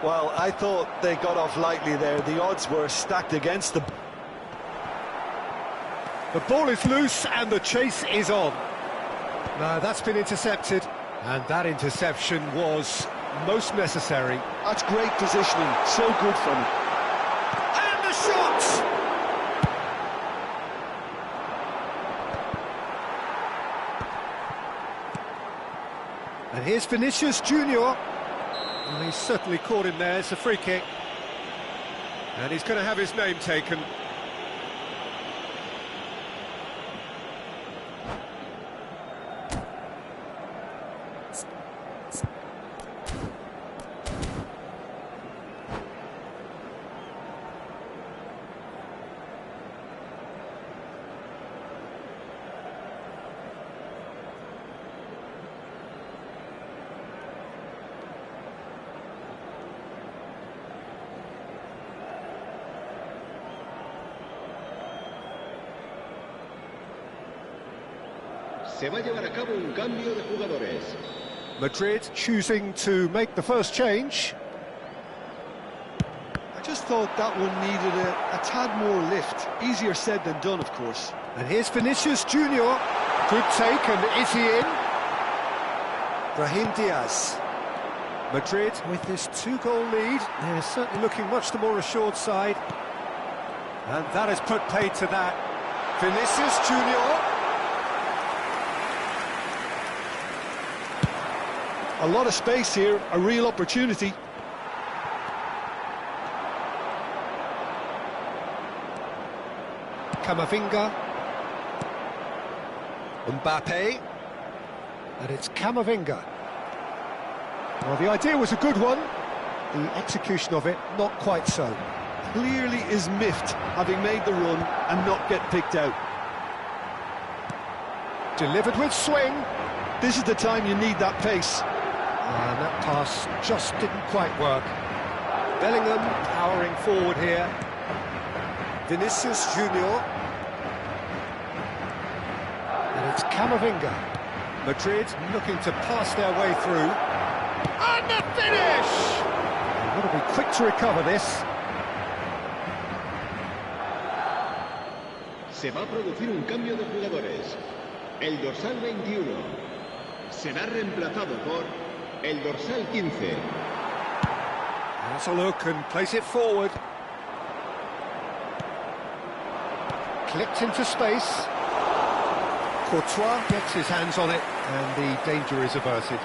Well, I thought they got off lightly there. The odds were stacked against them. The ball is loose, and the chase is on. Now, that's been intercepted, and that interception was most necessary. That's great positioning, so good from him. And the shot! And here's Vinicius Junior. Well, he's certainly caught him there. It's a free kick. And he's going to have his name taken. Se va a llevar a cabo un cambio de jugadores. Madrid choosing to make the first change. I just thought that one needed a tad more lift. Easier said than done, of course. And here's Vinicius Junior. Good take, and is he in? Brahim Diaz. Madrid with this 2-goal lead. They're certainly looking much the more assured side. And that has put paid to that. Vinicius Junior. A lot of space here, a real opportunity. Camavinga. Mbappe. And it's Camavinga. Well, the idea was a good one. The execution of it, not quite so. Clearly is miffed, having made the run and not get picked out. Delivered with swing. This is the time you need that pace. And that pass just didn't quite work. Bellingham powering forward here. Vinicius Junior. And it's Camavinga. Madrid looking to pass their way through. And the finish! They've got to be quick to recover this. Se va a producir un cambio de jugadores. El dorsal 21 será reemplazado por el dorsal 15. Has a look and place it forward. Clipped into space. Courtois gets his hands on it and the danger is averted.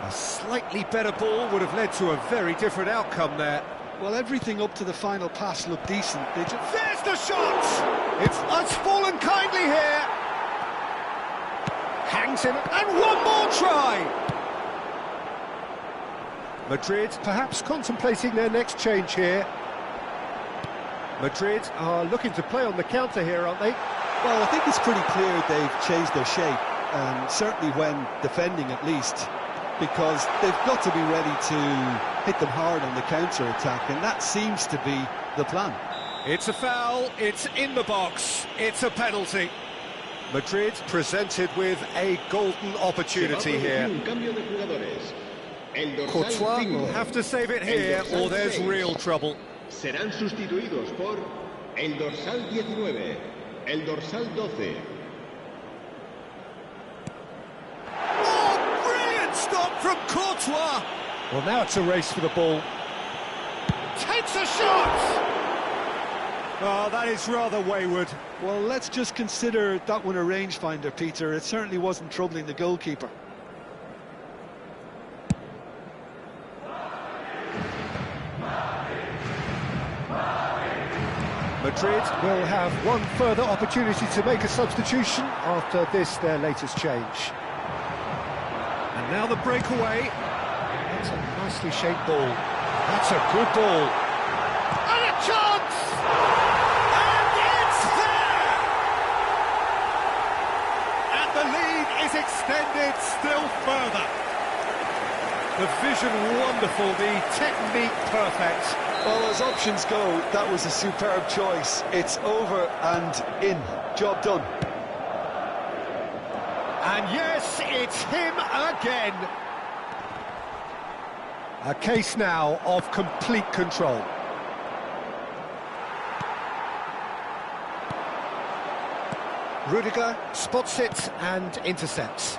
A slightly better ball would have led to a very different outcome there. Well, everything up to the final pass looked decent. There's the shot! It's fallen kindly here. Hangs him, and one more try! Madrid perhaps contemplating their next change here. Madrid are looking to play on the counter here, aren't they? Well, I think it's pretty clear they've changed their shape, certainly when defending at least, because they've got to be ready to hit them hard on the counter-attack, and that seems to be the plan. It's a foul, it's in the box, it's a penalty. Madrid presented with a golden opportunity here. Courtois will have to save it here, or there's real trouble. Serán sustituidos por el dorsal 19, el dorsal 12. Oh, brilliant stop from Courtois! Well, now it's a race for the ball. Takes a shot! Oh, that is rather wayward. Well, let's just consider that one a rangefinder, Peter. It certainly wasn't troubling the goalkeeper. Madrid will have one further opportunity to make a substitution after this, their latest change. And now the breakaway. That's a nicely shaped ball. That's a good ball. And a chance! And it's there! And the lead is extended still further. The vision wonderful, the technique perfect. Well, as options go, that was a superb choice. It's over and in. Job done. And yes, it's him again. A case now of complete control. Rodrigo spots it and intercepts.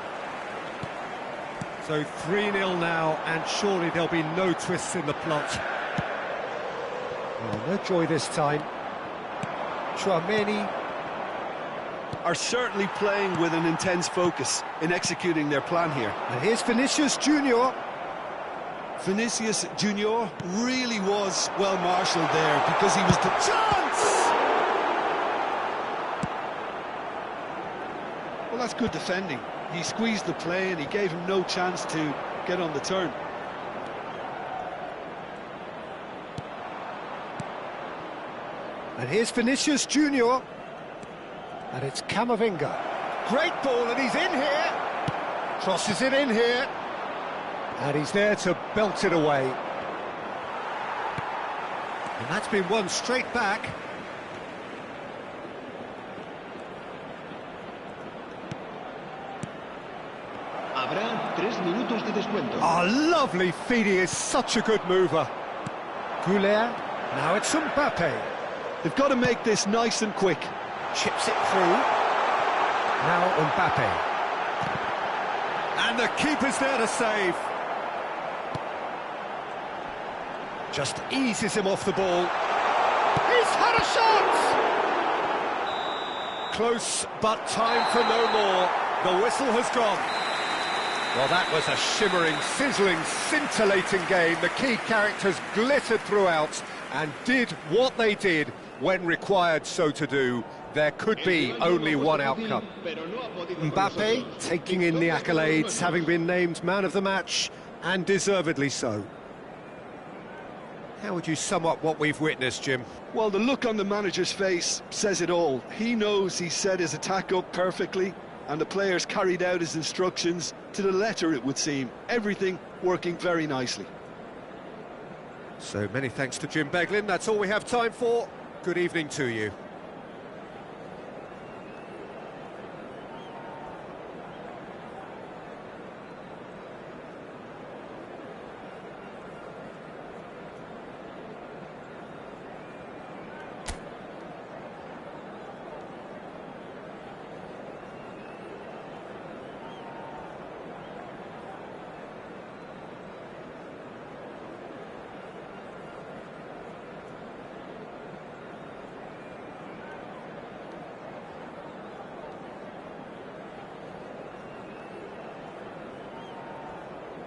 So 3-0 now, and surely there'll be no twists in the plot. Well, no joy this time. Chouameni are certainly playing with an intense focus in executing their plan here. And here's Vinicius Junior. Vinicius Junior really was well marshalled there because he was the chance! Well, that's good defending. He squeezed the play and he gave him no chance to get on the turn. And here's Vinicius Junior. And it's Camavinga. Great ball, and he's in here. Crosses it in here. And he's there to belt it away. And that's been won straight back. Habrá 3 minutos de descuento. Oh, lovely feed. He is such a good mover. Goulet. Now it's Mbappe. They've got to make this nice and quick. Chips it through. Now Mbappe. And the keeper's there to save. Just eases him off the ball. He's had a shot! Close, but time for no more. The whistle has gone. Well, that was a shimmering, sizzling, scintillating game. The key characters glittered throughout and did what they did when required so to do. There could be only one outcome. Mbappe taking in the accolades, having been named man of the match, and deservedly so. How would you sum up what we've witnessed, Jim? Well, the look on the manager's face says it all. He knows he set his attack up perfectly, and the players carried out his instructions to the letter, it would seem. Everything working very nicely. So many thanks to Jim Beglin. That's all we have time for. Good evening to you.